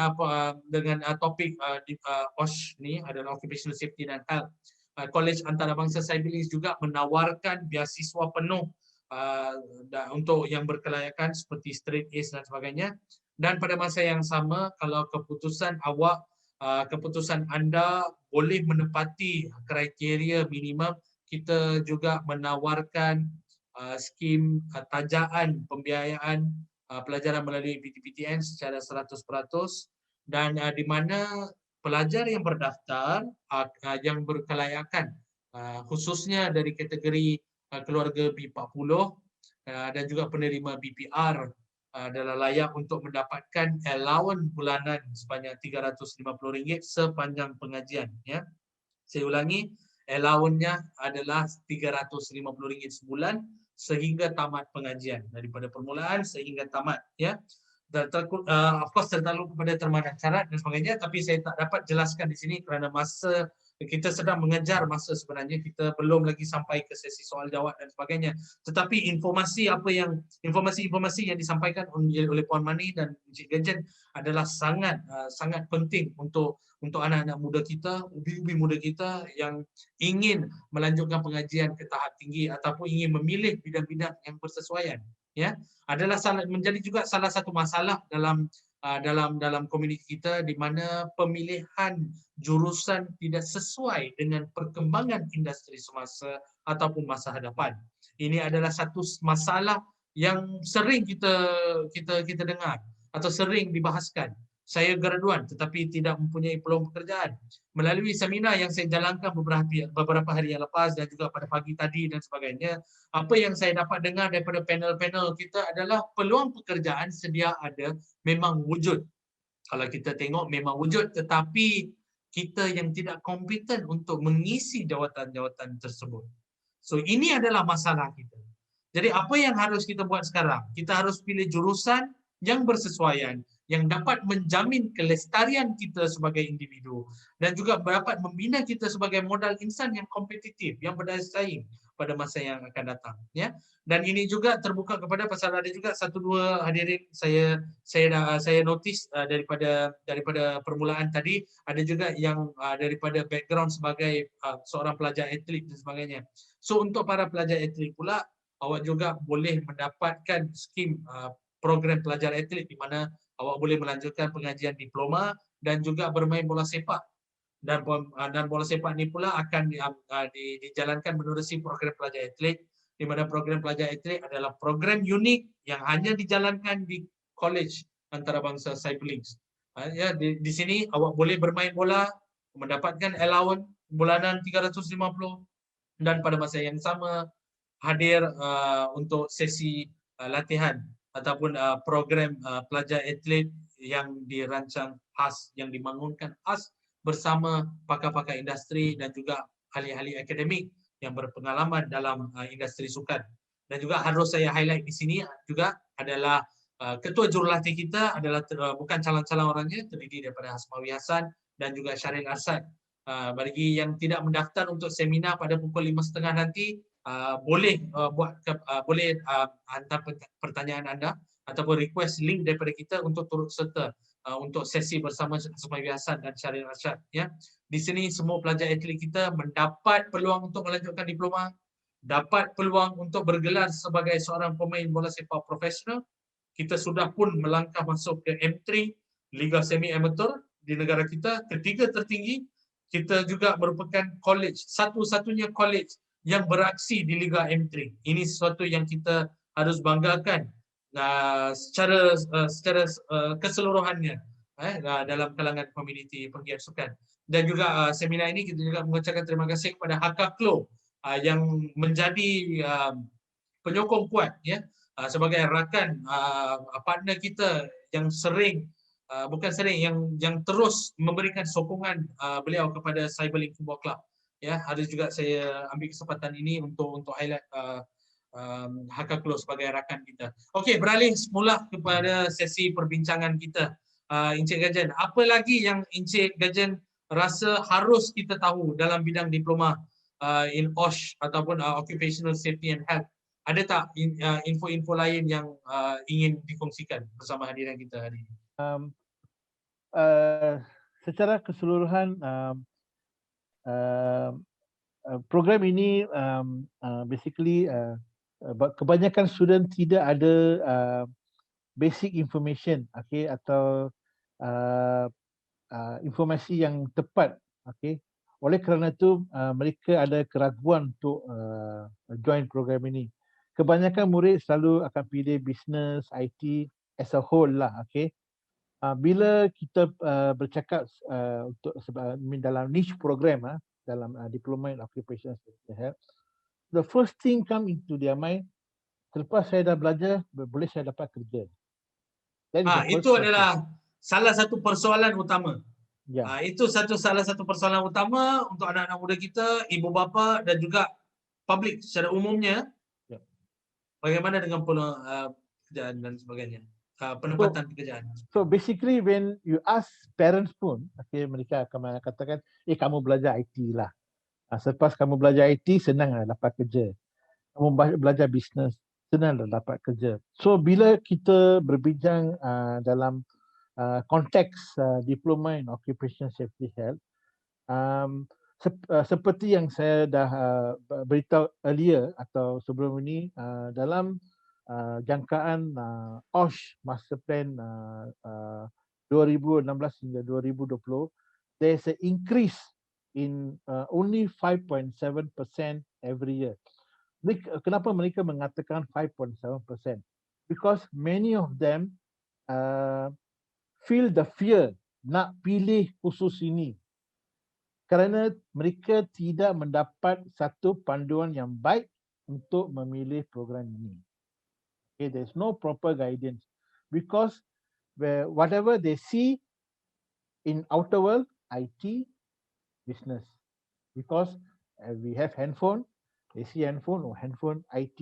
dengan topik OSH ni adalah Occupational Safety dan Health, College Antarabangsa Cyberlinks juga menawarkan beasiswa penuh untuk yang berkelayakan seperti straight A's dan sebagainya. Dan pada masa yang sama, kalau keputusan anda boleh menepati kriteria minimum, kita juga menawarkan skim tajaan pembiayaan pelajaran melalui PTPTN secara 100%, dan di mana pelajar yang berdaftar yang berkelayakan khususnya dari kategori keluarga B40 dan juga penerima BPR adalah layak untuk mendapatkan allowance bulanan sebanyak RM350 sepanjang pengajian. Ya. Saya ulangi, allowance-nya adalah RM350 sebulan sehingga tamat pengajian, daripada permulaan sehingga tamat. Ya. Of course tertakluk kepada termadan syarat dan sebagainya, tapi saya tak dapat jelaskan di sini kerana masa kita sedang mengejar masa, sebenarnya kita belum lagi sampai ke sesi soal jawab dan sebagainya. Tetapi informasi yang disampaikan oleh Puan Mani dan Encik Gajen adalah sangat penting untuk anak-anak muda kita, ubi-ubi muda kita yang ingin melanjutkan pengajian ke tahap tinggi ataupun ingin memilih bidang-bidang yang bersesuaian. Ya, adalah menjadi juga salah satu masalah dalam komuniti kita, di mana pemilihan jurusan tidak sesuai dengan perkembangan industri semasa ataupun masa hadapan. Ini adalah satu masalah yang sering kita dengar atau sering dibahaskan. Saya graduan tetapi tidak mempunyai peluang pekerjaan. Melalui seminar yang saya jalankan beberapa hari yang lepas dan juga pada pagi tadi dan sebagainya, apa yang saya dapat dengar daripada panel-panel kita adalah peluang pekerjaan sedia ada, memang wujud. Kalau kita tengok memang wujud, tetapi kita yang tidak kompeten untuk mengisi jawatan-jawatan tersebut. So ini adalah masalah kita. Jadi apa yang harus kita buat sekarang? Kita harus pilih jurusan yang bersesuaian, yang dapat menjamin kelestarian kita sebagai individu dan juga dapat membina kita sebagai modal insan yang kompetitif, yang berdaya saing pada masa yang akan datang. Ya. Dan ini juga terbuka kepada, pasal ada juga satu dua hadirin saya notice daripada permulaan tadi, ada juga yang daripada background sebagai seorang pelajar atlet dan sebagainya. So untuk para pelajar atlet pula, awak juga boleh mendapatkan skim program pelajar atlet di mana awak boleh melanjutkan pengajian diploma dan juga bermain bola sepak. Dan bola sepak ni pula akan dijalankan menerusi program pelajar atlet, di mana program pelajar atlet adalah program unik yang hanya dijalankan di College Antarabangsa Cyberlinks. Ya, di sini awak boleh bermain bola, mendapatkan allowance bulanan 350 dan pada masa yang sama hadir untuk sesi latihan ataupun program pelajar atlet yang dirancang khas, yang dibangunkan khas bersama pakar-pakar industri dan juga ahli-ahli akademik yang berpengalaman dalam industri sukan. Dan juga harus saya highlight di sini juga adalah ketua jurulatih kita adalah bukan calon-calon orangnya, terdiri daripada Hasmawi Hasan dan juga Syaril Arsad. Bagi yang tidak mendaftar untuk seminar pada pukul 5.30 nanti, boleh hantar pertanyaan anda ataupun request link daripada kita untuk turut serta untuk sesi bersama Sumaiwi Hasan dan Syahrir Rashad. Ya. Di sini semua pelajar atlet kita mendapat peluang untuk melanjutkan diploma, dapat peluang untuk bergelar sebagai seorang pemain bola sepak profesional. Kita sudah pun melangkah masuk ke M3, Liga Semi Amateur di negara kita, ketiga tertinggi. Kita juga merupakan college, satu-satunya college yang beraksi di Liga M3. Ini sesuatu yang kita harus banggakan secara keseluruhannya dalam kalangan komuniti penggiat sukan. Dan juga seminar ini kita juga mengucapkan terima kasih kepada Hakka Klo yang menjadi penyokong kuat ya sebagai rakan partner kita yang sering yang terus memberikan sokongan beliau kepada Cyberlink Football Club. Ya, harus juga saya ambil kesempatan ini untuk highlight Hakka Klo sebagai rakan kita. Okey, beralih semula kepada sesi perbincangan kita. Encik Gajen, apa lagi yang Encik Gajen rasa harus kita tahu dalam bidang diploma in OSH ataupun Occupational Safety and Health? Ada tak info-info lain yang ingin dikongsikan bersama hadirin kita hari ini? Secara keseluruhan program ini basically kebanyakan student tidak ada basic information, okay, atau informasi yang tepat, okay. Oleh kerana itu mereka ada keraguan untuk join program ini. Kebanyakan murid selalu akan pilih business, IT as a whole lah, okay. Bila kita bercakap untuk dalam niche program dalam diploma in occupational safety and health, the first thing come into their mind, selepas saya dah belajar, boleh saya dapat kerja. Itu adalah salah satu persoalan utama. Ya. Itu salah satu persoalan utama untuk anak-anak muda kita, ibu bapa dan juga publik secara umumnya. Ya. Bagaimana dengan pekerjaan dan sebagainya, penempatan pekerjaan. So basically when you ask parents pun, okay, mereka akan katakan, kamu belajar IT lah. Selepas kamu belajar IT, senang lah dapat kerja. Kamu belajar bisnes, senang lah dapat kerja. So bila kita berbincang dalam konteks diploma in occupational safety health, seperti yang saya dah beritahu earlier atau sebelum ini, dalam jangkaan OSH Master Plan 2016 hingga 2020, there is an increase in only 5.7% every year. Kenapa mereka mengatakan 5.7%? Because many of them feel the fear nak pilih khusus ini kerana mereka tidak mendapat satu panduan yang baik untuk memilih program ini. Okay, there's no proper guidance because whatever they see in outer world, IT, business. Because we have handphone, they see handphone, IT,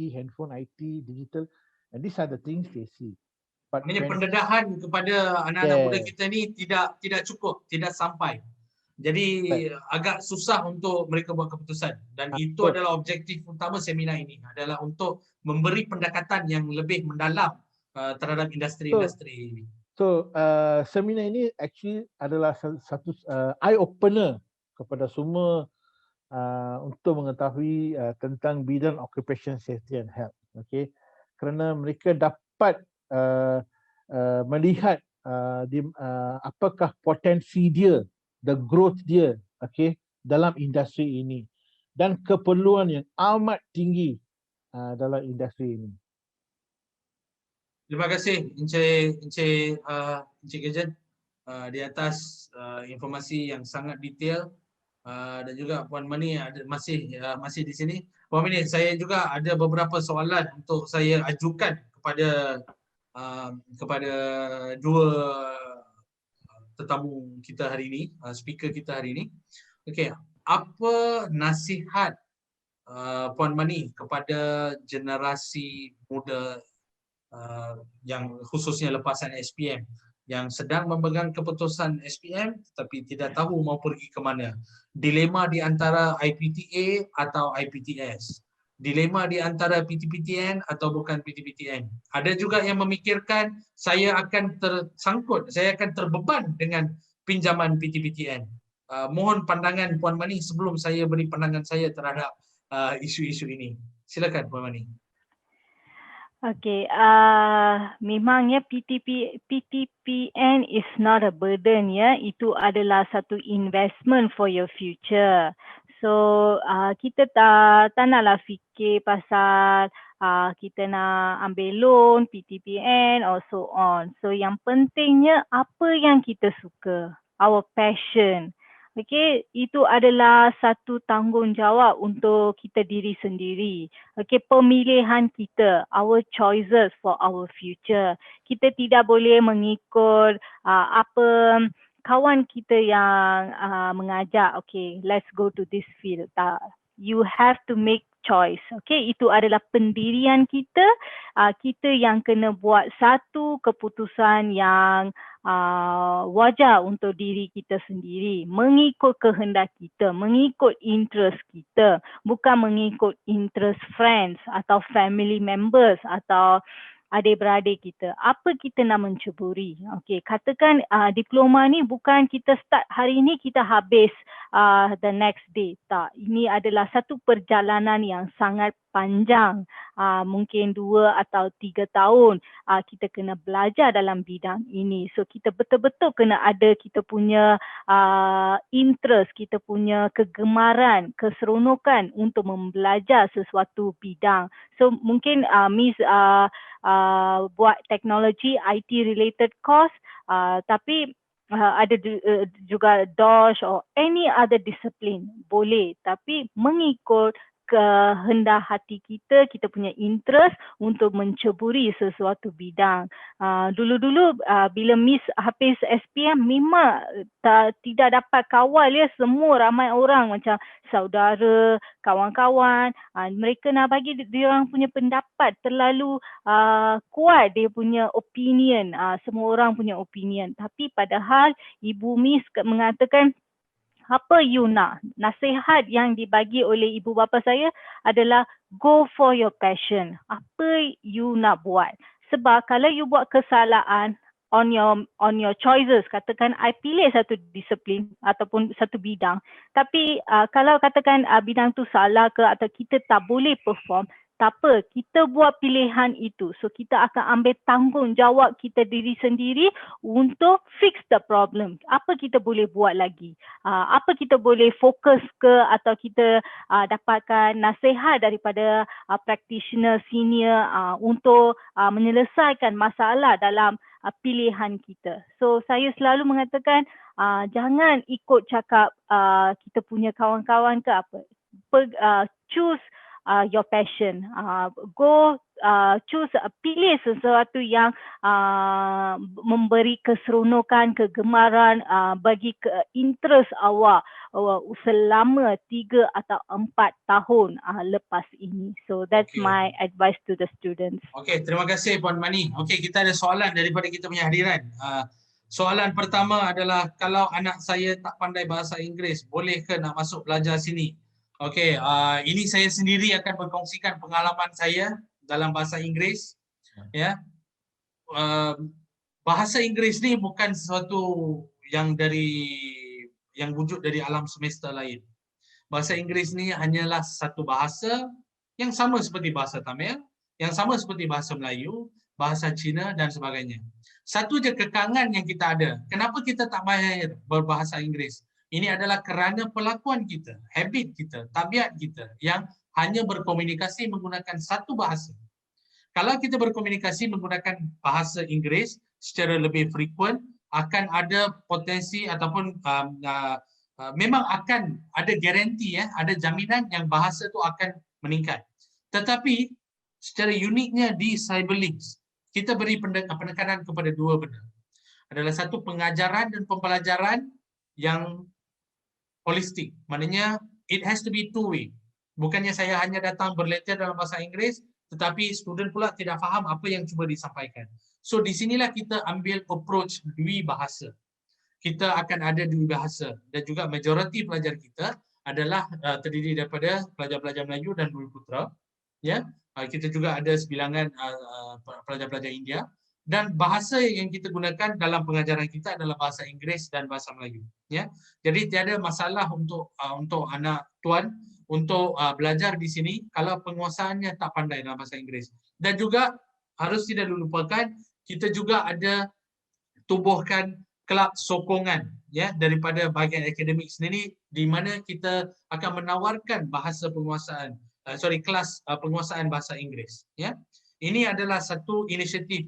digital, and these are the things they see. But pendedahan kepada anak-anak muda kita ni tidak cukup, tidak sampai. Jadi agak susah untuk mereka buat keputusan, dan itu adalah objektif utama seminar ini, adalah untuk memberi pendekatan yang lebih mendalam terhadap industri-industri ini. So seminar ini actually adalah satu eye opener kepada semua untuk mengetahui tentang bidang occupation safety and health. Okay, kerana mereka dapat melihat apakah potensi dia, the growth dia, okay, dalam industri ini dan keperluan yang amat tinggi dalam industri ini. Terima kasih Encik Gajen di atas informasi yang sangat detail, dan juga Puan Mani masih di sini. Puan Mani, saya juga ada beberapa soalan untuk saya ajukan kepada dua tetamu kita hari ini, speaker kita hari ini. Okey, apa nasihat Puan Mani kepada generasi muda yang khususnya lepasan SPM yang sedang memegang keputusan SPM tetapi tidak tahu mau pergi ke mana. Dilema di antara IPTA atau IPTS. Dilema di antara PT-PTN atau bukan PT-PTN. Ada juga yang memikirkan saya akan tersangkut, saya akan terbeban dengan pinjaman PT-PTN. Mohon pandangan Puan Mani sebelum saya beri pandangan saya terhadap isu-isu ini. Silakan Puan Mani. Okay, memangnya PTPN is not a burden ya. Itu adalah satu investment for your future. So kita tak naklah fikir pasal kita nak ambil loan, PTPN or so on. So yang pentingnya apa yang kita suka, our passion. Okay, itu adalah satu tanggungjawab untuk kita diri sendiri. Okay, pemilihan kita, our choices for our future. Kita tidak boleh mengikut apa kawan kita yang mengajak, okay, let's go to this field. Tak. You have to make choice. Okay, itu adalah pendirian kita. Kita yang kena buat satu keputusan yang wajar untuk diri kita sendiri, mengikut kehendak kita, mengikut interest kita, bukan mengikut interest friends atau family members atau adik-beradik kita. Apa kita nak menceburi? Okey, katakan diploma ni bukan kita start hari ni kita habis the next day. Tak, ini adalah satu perjalanan yang sangat panjang, mungkin 2 atau 3 tahun kita kena belajar dalam bidang ini. So kita betul-betul kena ada kita punya interest, kita punya kegemaran, keseronokan untuk membelajar sesuatu bidang. So mungkin Miss buat teknologi IT related course, tapi ada juga DOS or any other discipline boleh, tapi mengikut kehendak hati kita, kita punya interest untuk menceburi sesuatu bidang. Dulu-dulu bila Miss habis SPM memang tidak dapat kawal ya, semua ramai orang macam saudara, kawan-kawan, mereka nak bagi dia orang punya pendapat terlalu kuat, dia punya opinion, semua orang punya opinion. Tapi padahal Ibu Miss mengatakan apa you nak. Nasihat yang dibagi oleh ibu bapa saya adalah go for your passion. Apa you nak buat. Sebab kalau you buat kesalahan on your choices, katakan I pilih satu disiplin ataupun satu bidang, tapi kalau katakan bidang tu salah ke atau kita tak boleh perform, tak apa, kita buat pilihan itu. So kita akan ambil tanggungjawab kita diri sendiri untuk fix the problem. Apa kita boleh buat lagi? Apa kita boleh fokus ke atau kita dapatkan nasihat daripada practitioner senior untuk menyelesaikan masalah dalam pilihan kita. So saya selalu mengatakan jangan ikut cakap kita punya kawan-kawan ke apa. Choose your passion. Go choose, pilih sesuatu yang memberi keseronokan, kegemaran, bagi interest awak selama 3 atau 4 tahun lepas ini. So that's my advice to the students. Okey, terima kasih Puan Mani. Okey, kita ada soalan daripada kita punya hadiran. Soalan pertama adalah kalau anak saya tak pandai bahasa Inggeris, boleh ke nak masuk belajar sini? Okey, ini saya sendiri akan berkongsikan pengalaman saya dalam bahasa Inggeris. Ya, bahasa Inggeris ni bukan sesuatu yang wujud dari alam semesta lain. Bahasa Inggeris ni hanyalah satu bahasa yang sama seperti bahasa Tamil, yang sama seperti bahasa Melayu, bahasa Cina dan sebagainya. Satu je kekangan yang kita ada. Kenapa kita tak mahir berbahasa Inggeris? Ini adalah kerana pelakuan kita, habit kita, tabiat kita yang hanya berkomunikasi menggunakan satu bahasa. Kalau kita berkomunikasi menggunakan bahasa Inggeris secara lebih frequent, akan ada potensi ataupun memang akan ada garanti, ada jaminan yang bahasa itu akan meningkat. Tetapi secara uniknya di Cyberlinks, kita beri penekanan kepada dua benda. Adalah satu, pengajaran dan pembelajaran yang holistik. Maknanya it has to be two-way. Bukannya saya hanya datang berlekcer dalam bahasa Inggeris, tetapi student pula tidak faham apa yang cuba disampaikan. So di sinilah kita ambil approach dui bahasa. Kita akan ada dui bahasa dan juga majoriti pelajar kita adalah terdiri daripada pelajar-pelajar Melayu dan Bumiputera. Ya, kita juga ada sebilangan pelajar-pelajar India dan bahasa yang kita gunakan dalam pengajaran kita adalah bahasa Inggeris dan bahasa Melayu. Ya, jadi tiada masalah untuk anak tuan untuk belajar di sini kalau penguasaannya tak pandai dalam bahasa Inggeris. Dan juga harus tidak dilupakan kita juga ada tubuhkan kelab sokongan ya daripada bahagian akademik sendiri di mana kita akan menawarkan bahasa penguasaan kelas penguasaan bahasa Inggeris ya. Ini adalah satu inisiatif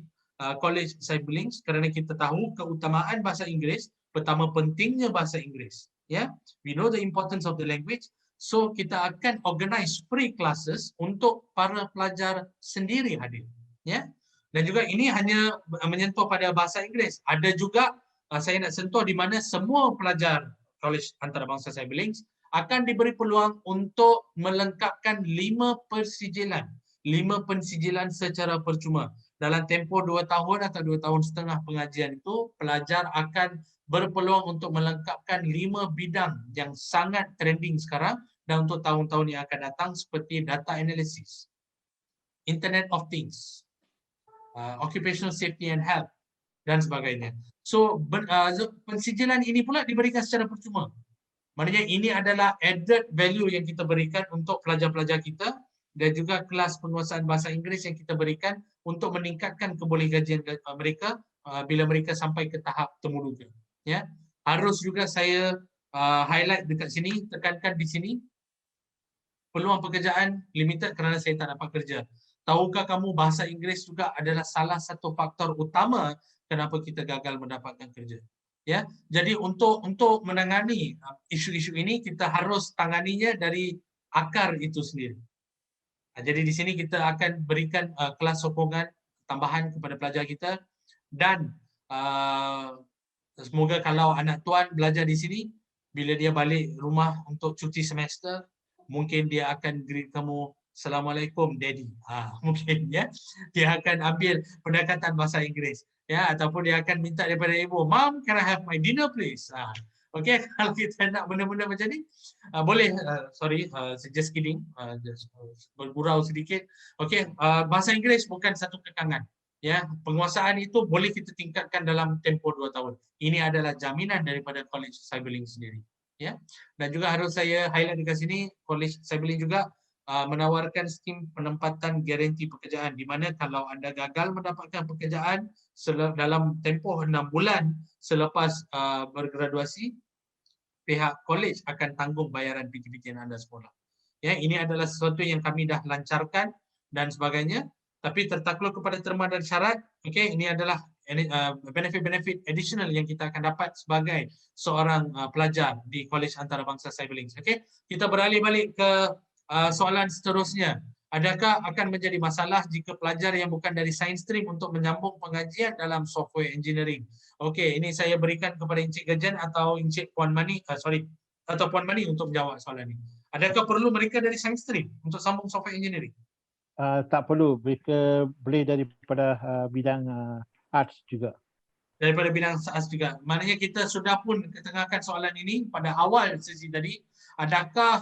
College Cyberlinks kerana kita tahu keutamaan bahasa Inggeris, pertama pentingnya bahasa Inggeris ya. We know the importance of the language, so kita akan organize free classes untuk para pelajar sendiri hadir ya. Dan juga ini hanya menyentuh pada bahasa Inggeris. Ada juga saya nak sentuh di mana semua pelajar College Antarabangsa Cyberlinks akan diberi peluang untuk melengkapkan 5 persijilan. 5 pensijilan secara percuma. Dalam tempoh 2 tahun atau 2 tahun setengah pengajian itu, pelajar akan berpeluang untuk melengkapkan 5 bidang yang sangat trending sekarang dan untuk tahun-tahun yang akan datang seperti data analysis, Internet of Things, occupational safety and health dan sebagainya. So pensijilan ini pula diberikan secara percuma. Maknanya ini adalah added value yang kita berikan untuk pelajar-pelajar kita dan juga kelas penguasaan bahasa Inggeris yang kita berikan untuk meningkatkan kebolehgajian mereka bila mereka sampai ke tahap temuduga. Ya, harus juga saya highlight dekat sini, tekankan di sini peluang pekerjaan limited kerana saya tak dapat kerja. Tahukah kamu bahasa Inggeris juga adalah salah satu faktor utama kenapa kita gagal mendapatkan kerja. Ya, jadi untuk menangani isu-isu ini kita harus tanganinya dari akar itu sendiri. Jadi di sini kita akan berikan kelas sokongan tambahan kepada pelajar kita dan semoga kalau anak tuan belajar di sini bila dia balik rumah untuk cuti semester mungkin dia akan greet kamu Assalamualaikum Daddy. Mungkin ya dia akan ambil pendekatan bahasa Inggeris. Ya, ataupun dia akan minta daripada ibu, Mom, can I have my dinner please? Okay, kalau kita nak benda-benda macam ni, boleh, just kidding, just bergurau sedikit. Okay, bahasa Inggeris bukan satu kekangan. Ya, penguasaan itu boleh kita tingkatkan dalam tempoh 2 tahun. Ini adalah jaminan daripada College Cyberlinks sendiri. Ya, dan juga harus saya highlight dekat sini, College Cyberlinks juga menawarkan skim penempatan garanti pekerjaan di mana kalau anda gagal mendapatkan pekerjaan dalam tempoh 6 bulan selepas bergraduasi, pihak college akan tanggung bayaran PTPTN anda sekolah. Ya, ini adalah sesuatu yang kami dah lancarkan dan sebagainya, tapi tertakluk kepada terma dan syarat. Okey, ini adalah benefit-benefit additional yang kita akan dapat sebagai seorang pelajar di College Antarabangsa Cyberlinks. Okey, kita beralih balik ke soalan seterusnya. Adakah akan menjadi masalah jika pelajar yang bukan dari science stream untuk menyambung pengajian dalam software engineering? Okey, ini saya berikan kepada Encik Gajan atau Encik Puan Mani, atau Puan Mani untuk menjawab soalan ini. Adakah perlu mereka dari science stream untuk sambung software engineering? Tak perlu, mereka boleh daripada bidang arts juga. Daripada bidang arts juga. Maknanya kita sudah pun ketengahkan soalan ini pada awal sesi tadi. Adakah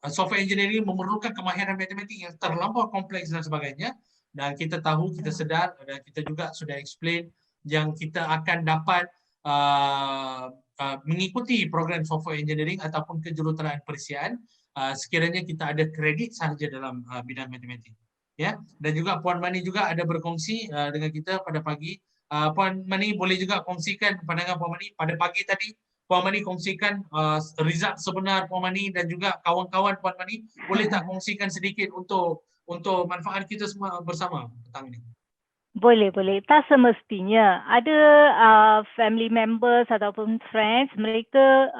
software engineering memerlukan kemahiran matematik yang terlampau kompleks dan sebagainya? Dan kita tahu, kita sedar dan kita juga sudah explain yang kita akan dapat mengikuti program software engineering ataupun kejuruteraan perisian sekiranya kita ada kredit sahaja dalam bidang matematik. Ya, dan juga Puan Mani juga ada berkongsi dengan kita pada pagi. Puan Mani boleh juga kongsikan pandangan Puan Mani pada pagi tadi. Puan Mani kongsikan result sebenar Puan Mani dan juga kawan-kawan Puan Mani. Boleh tak kongsikan sedikit untuk manfaat kita semua bersama petang ini? Boleh. Tak semestinya. Ada family members ataupun friends, mereka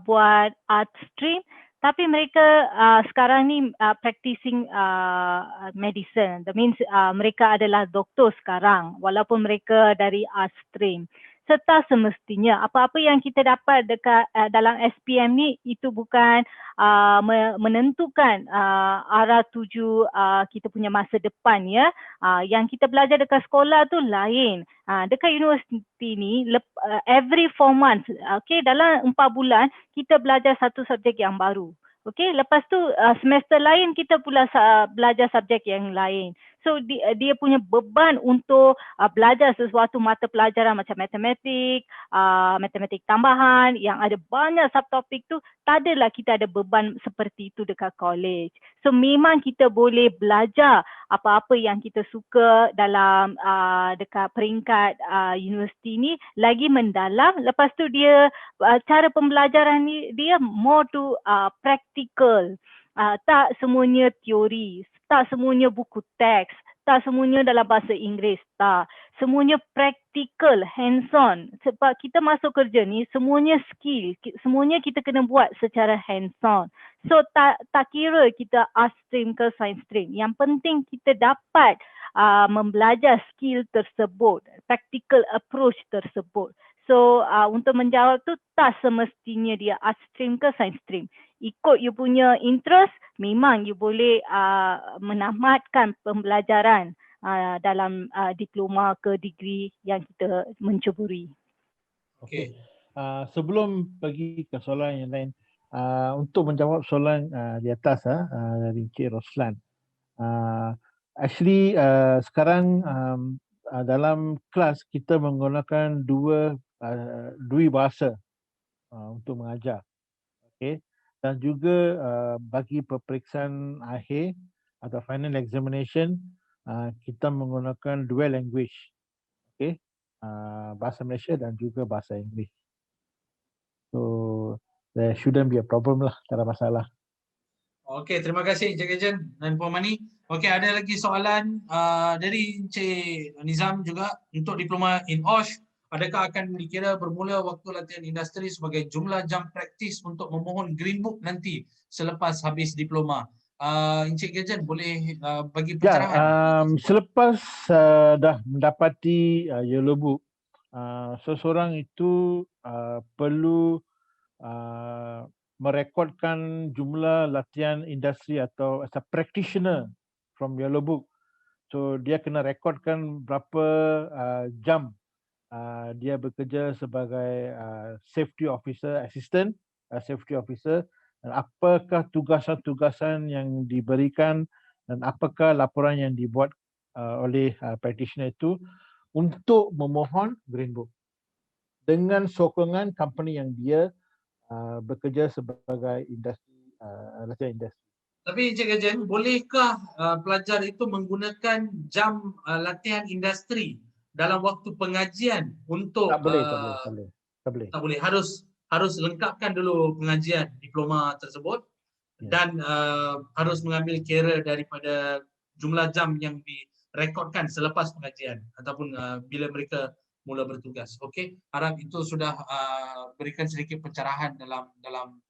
buat art stream, tapi mereka sekarang ni practicing medicine. That means mereka adalah doktor sekarang walaupun mereka dari art stream. serta semestinya apa-apa yang kita dapat dekat dalam SPM ni itu bukan menentukan arah tuju kita punya masa depan ya. Yang kita belajar dekat sekolah tu lain. Dekat universiti ni every 4 months, okay, dalam 4 bulan kita belajar satu subjek yang baru. Okay, lepas tu semester lain kita pula belajar subjek yang lain. So dia punya beban untuk belajar sesuatu mata pelajaran macam matematik, matematik tambahan yang ada banyak subtopik tu, tak adalah kita ada beban seperti itu dekat college. So memang kita boleh belajar apa-apa yang kita suka dalam dekat peringkat universiti ni lagi mendalam. Lepas tu dia cara pembelajaran ni dia more to practical. Tak semuanya teori, tak semuanya buku teks, tak semuanya dalam bahasa Inggeris, tak. Semuanya practical, hands-on. Sebab kita masuk kerja ni semuanya skill, semuanya kita kena buat secara hands-on. So tak kira kita art stream ke science stream. Yang penting kita dapat membelajar skill tersebut, practical approach tersebut. So untuk menjawab tu tak semestinya dia art stream ke science stream. Ikut you punya interest, memang you boleh menamatkan pembelajaran dalam diploma ke degree yang kita mencuburi. Okey. Sebelum pergi ke soalan yang lain, untuk menjawab soalan di atas dari Encik Roslan. Actually sekarang dalam kelas kita menggunakan dua bahasa untuk mengajar. Okey. Dan juga bagi peperiksaan akhir atau final examination kita menggunakan dual language. Okey. Bahasa Malaysia dan juga bahasa Inggeris. So there shouldn't be a problem lah, tak ada masalah. Okey, terima kasih Encik Ejen dan Puan Mani. Okey, ada lagi soalan dari Encik Nizam juga untuk diploma in OSH. Adakah akan dikira bermula waktu latihan industri sebagai jumlah jam praktis untuk memohon Green Book nanti selepas habis diploma? Encik Ejen boleh bagi pencerahan? Selepas dah mendapati Yellow Book, seseorang itu perlu merekodkan jumlah latihan industri atau as a practitioner from Yellow Book. So dia kena rekodkan berapa jam dia bekerja sebagai safety officer, assistant safety officer, dan apakah tugasan-tugasan yang diberikan dan apakah laporan yang dibuat oleh practitioner itu untuk memohon Green Book dengan sokongan company yang dia bekerja sebagai industri, latihan industri. Tapi Encik Ejen, bolehkah pelajar itu menggunakan jam latihan industri dalam waktu pengajian untuk Tak boleh. tak boleh, harus lengkapkan dulu pengajian diploma tersebut dan harus mengambil kira daripada jumlah jam yang direkodkan selepas pengajian ataupun bila mereka mula bertugas. Okey, harap itu sudah berikan sedikit pencerahan dalam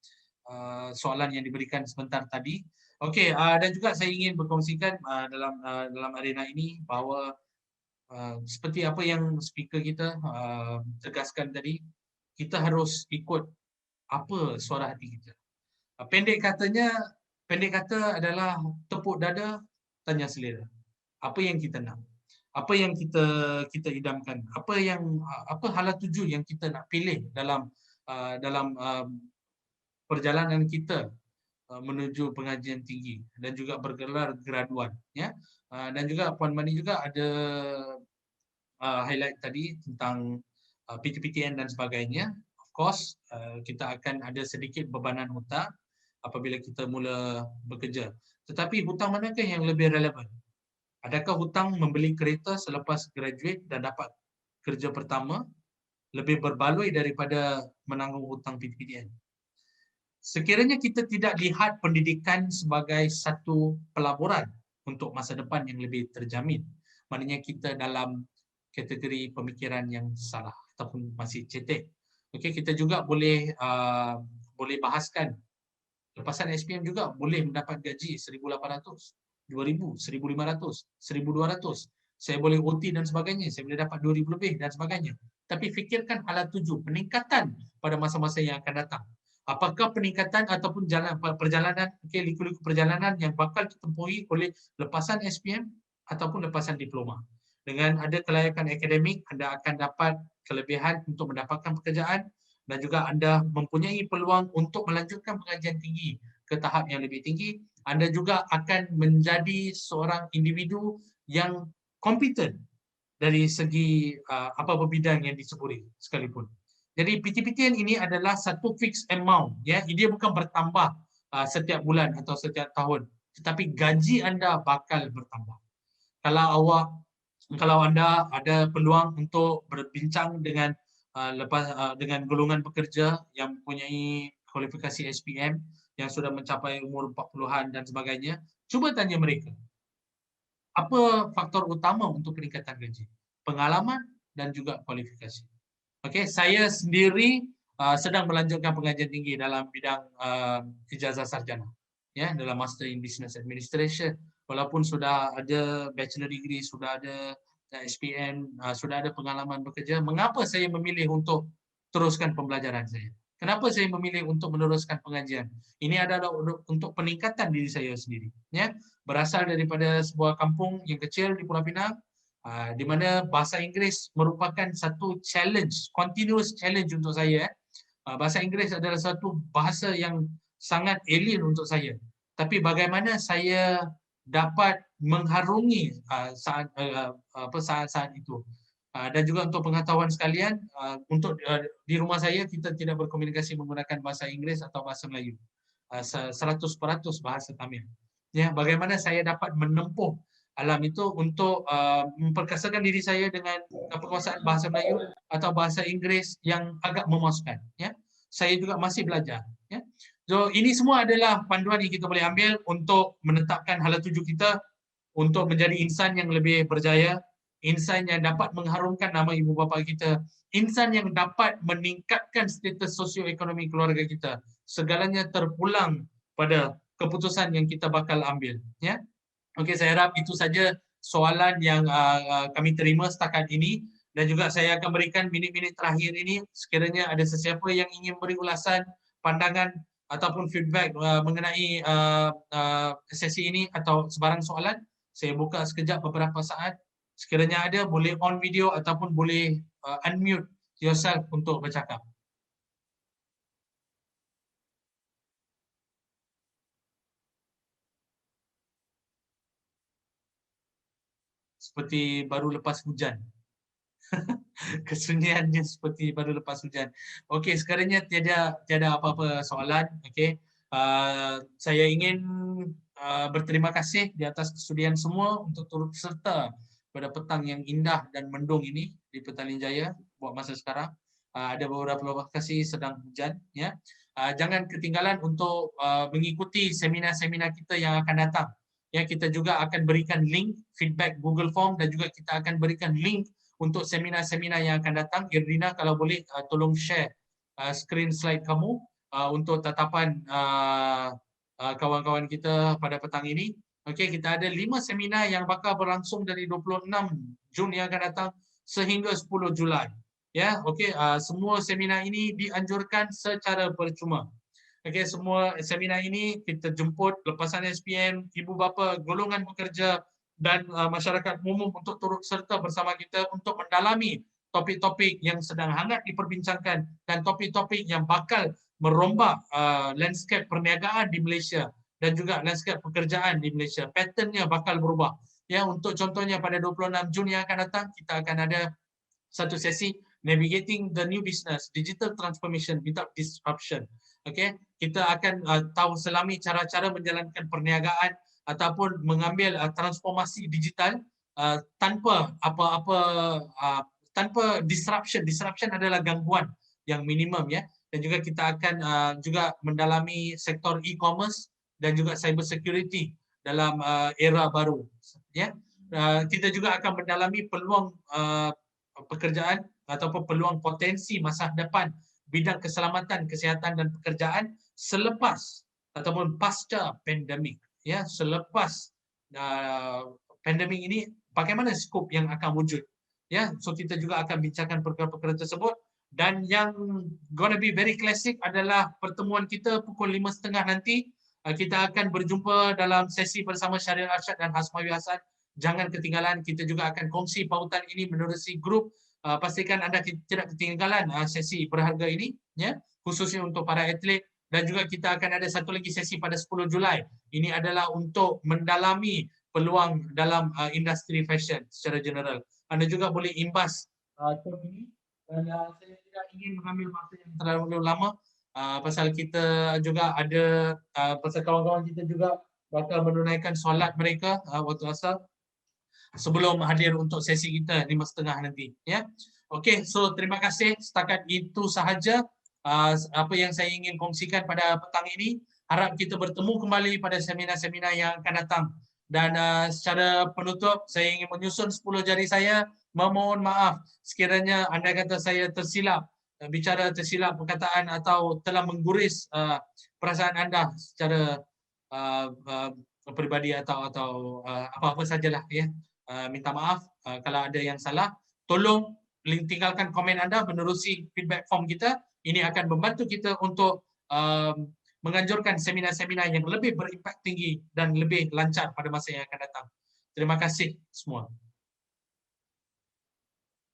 soalan yang diberikan sebentar tadi. Okey, dan juga saya ingin berkongsikan dalam arena ini bahawa seperti apa yang speaker kita tegaskan tadi, kita harus ikut apa suara hati kita. Pendek kata adalah tepuk dada, tanya selera. Apa yang kita nak? Apa yang kita idamkan? Apa hala tuju yang kita nak pilih dalam perjalanan kita menuju pengajian tinggi dan juga bergelar graduan, ya. Dan juga Puan Mani juga ada highlight tadi tentang PTPTN dan sebagainya. Of course, kita akan ada sedikit bebanan hutang apabila kita mula bekerja. Tetapi hutang manakah yang lebih relevan? Adakah hutang membeli kereta selepas graduate dan dapat kerja pertama lebih berbaloi daripada menanggung hutang PTPTN? Sekiranya kita tidak lihat pendidikan sebagai satu pelaburan untuk masa depan yang lebih terjamin, maknanya kita dalam kategori pemikiran yang salah ataupun masih cetek. Okey, kita juga boleh bahaskan lepasan SPM juga boleh mendapat gaji 1,800, 2,000, 1,500, 1,200. Saya boleh OT dan sebagainya, saya boleh dapat 2,000 lebih dan sebagainya. tapi fikirkan hala tuju, peningkatan pada masa-masa yang akan datang. Apakah peningkatan ataupun perjalanan, liku-liku perjalanan yang bakal ditempuhi oleh lepasan SPM ataupun lepasan diploma. Dengan ada kelayakan akademik, anda akan dapat kelebihan untuk mendapatkan pekerjaan dan juga anda mempunyai peluang untuk melanjutkan pengajian tinggi ke tahap yang lebih tinggi. Anda juga akan menjadi seorang individu yang kompeten dari segi apa-apa bidang yang diseburi sekalipun. Jadi PTPTN ini adalah satu fixed amount, ya. Dia bukan bertambah setiap bulan atau setiap tahun, tetapi gaji anda bakal bertambah. Kalau anda ada peluang untuk berbincang dengan dengan golongan pekerja yang mempunyai kualifikasi SPM yang sudah mencapai umur 40-an dan sebagainya, cuba tanya mereka. Apa faktor utama untuk peningkatan gaji? Pengalaman dan juga kualifikasi. Okey, saya sendiri sedang melanjutkan pengajian tinggi dalam bidang ijazah sarjana, ya, dalam Master in Business Administration. Walaupun sudah ada bachelor degree, sudah ada SPM, sudah ada pengalaman bekerja, mengapa saya memilih untuk teruskan pembelajaran saya? Kenapa saya memilih untuk meneruskan pengajian? Ini adalah untuk peningkatan diri saya sendiri, ya. Berasal daripada sebuah kampung yang kecil di Pulau Pinang, di mana bahasa Inggeris merupakan satu challenge, continuous challenge untuk saya. Bahasa Inggeris adalah satu bahasa yang sangat alien untuk saya. Tapi bagaimana saya dapat mengharungi saat-saat itu. Dan juga untuk pengetahuan sekalian, untuk di rumah saya kita tidak berkomunikasi menggunakan bahasa Inggeris atau bahasa Melayu. 100% bahasa Tamil. Ya, bagaimana saya dapat menempuh alam itu untuk memperkasakan diri saya dengan penguasaan bahasa Melayu atau bahasa Inggeris yang agak memuaskan, ya. Saya juga masih belajar, ya. So ini semua adalah panduan yang kita boleh ambil untuk menetapkan hala tuju kita untuk menjadi insan yang lebih berjaya, insan yang dapat mengharumkan nama ibu bapa kita, insan yang dapat meningkatkan status sosioekonomi keluarga kita. Segalanya terpulang pada keputusan yang kita bakal ambil, ya. Okey, saya harap itu saja soalan yang kami terima setakat ini, dan juga saya akan berikan minit-minit terakhir ini sekiranya ada sesiapa yang ingin beri ulasan, pandangan ataupun feedback mengenai sesi ini atau sebarang soalan. Saya buka sekejap beberapa saat. Sekiranya ada, boleh on video ataupun boleh unmute yourself untuk bercakap. Seperti baru lepas hujan. Kesunyiannya seperti baru lepas hujan. Okey, sekarangnya tiada apa-apa soalan. Okey, saya ingin berterima kasih di atas kesudian semua untuk turut serta pada petang yang indah dan mendung ini di Petaling Jaya buat masa sekarang. Ada beberapa lokasi sedang hujan, ya. Jangan ketinggalan untuk mengikuti seminar-seminar kita yang akan datang. Ya, kita juga akan berikan link feedback Google Form dan juga kita akan berikan link untuk seminar-seminar yang akan datang. Irdina, kalau boleh tolong share screen slide kamu untuk tatapan kawan-kawan kita pada petang ini. Okey, kita ada 5 seminar yang bakal berlangsung dari 26 Jun yang akan datang sehingga 10 Julai. Ya, okey, semua seminar ini dianjurkan secara percuma. Okey, semua seminar ini kita jemput lepasan SPM, ibu bapa, golongan pekerja dan masyarakat umum untuk turut serta bersama kita untuk mendalami topik-topik yang sedang hangat diperbincangkan dan topik-topik yang bakal merombak landscape perniagaan di Malaysia dan juga landscape pekerjaan di Malaysia. Patternnya bakal berubah. Ya, untuk contohnya pada 26 Jun yang akan datang, kita akan ada satu sesi Navigating the New Business, Digital Transformation Without Disruption. Okey, kita akan tahu selami cara-cara menjalankan perniagaan ataupun mengambil transformasi digital tanpa apa-apa tanpa disruption. Disruption adalah gangguan yang minimum, ya. Dan juga kita akan juga mendalami sektor e-commerce dan juga cyber security dalam era baru, ya. Kita juga akan mendalami peluang pekerjaan ataupun peluang potensi masa depan bidang keselamatan, kesihatan dan pekerjaan selepas ataupun pasca pandemik, ya. Selepas pandemik ini, bagaimana skop yang akan wujud Ya, so kita juga akan bincangkan perkara-perkara tersebut. Dan yang gonna be very classic adalah pertemuan kita pukul 5.30 nanti. Kita akan berjumpa dalam sesi bersama Syahril Arsyad dan Hasmawi Hasan. Jangan ketinggalan, kita juga akan kongsi pautan ini menerusi grup. Pastikan anda tidak ketinggalan sesi berharga ini, ya, khususnya untuk para atlet. Dan juga kita akan ada satu lagi sesi pada 10 Julai. Ini adalah untuk mendalami peluang dalam industri fashion secara general. Anda juga boleh imbas term ini. Dan saya tidak ingin mengambil masa yang terlalu lama. Pasal kita juga ada, pasal kawan-kawan kita juga bakal menunaikan solat mereka waktu asar sebelum hadir untuk sesi kita 5.30 nanti. Ya, okey. So terima kasih. Setakat itu sahaja apa yang saya ingin kongsikan pada petang ini. Harap kita bertemu kembali pada seminar-seminar yang akan datang. Dan secara penutup, saya ingin menyusun 10 jari saya. Memohon maaf sekiranya anda kata saya tersilap, bicara tersilap perkataan atau telah mengguris perasaan anda secara peribadi atau apa-apa sajalah, ya. Minta maaf kalau ada yang salah. Tolong tinggalkan komen anda menerusi feedback form kita. Ini akan membantu kita untuk menganjurkan seminar-seminar yang lebih berimpak tinggi dan lebih lancar pada masa yang akan datang. Terima kasih semua.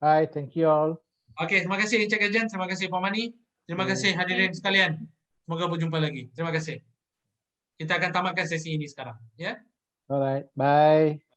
Bye, thank you all. Okey, terima kasih Encik Ejen, terima kasih Puan Mani, terima kasih hadirin sekalian. Semoga berjumpa lagi. Terima kasih. Kita akan tamatkan sesi ini sekarang, ya. Alright, bye.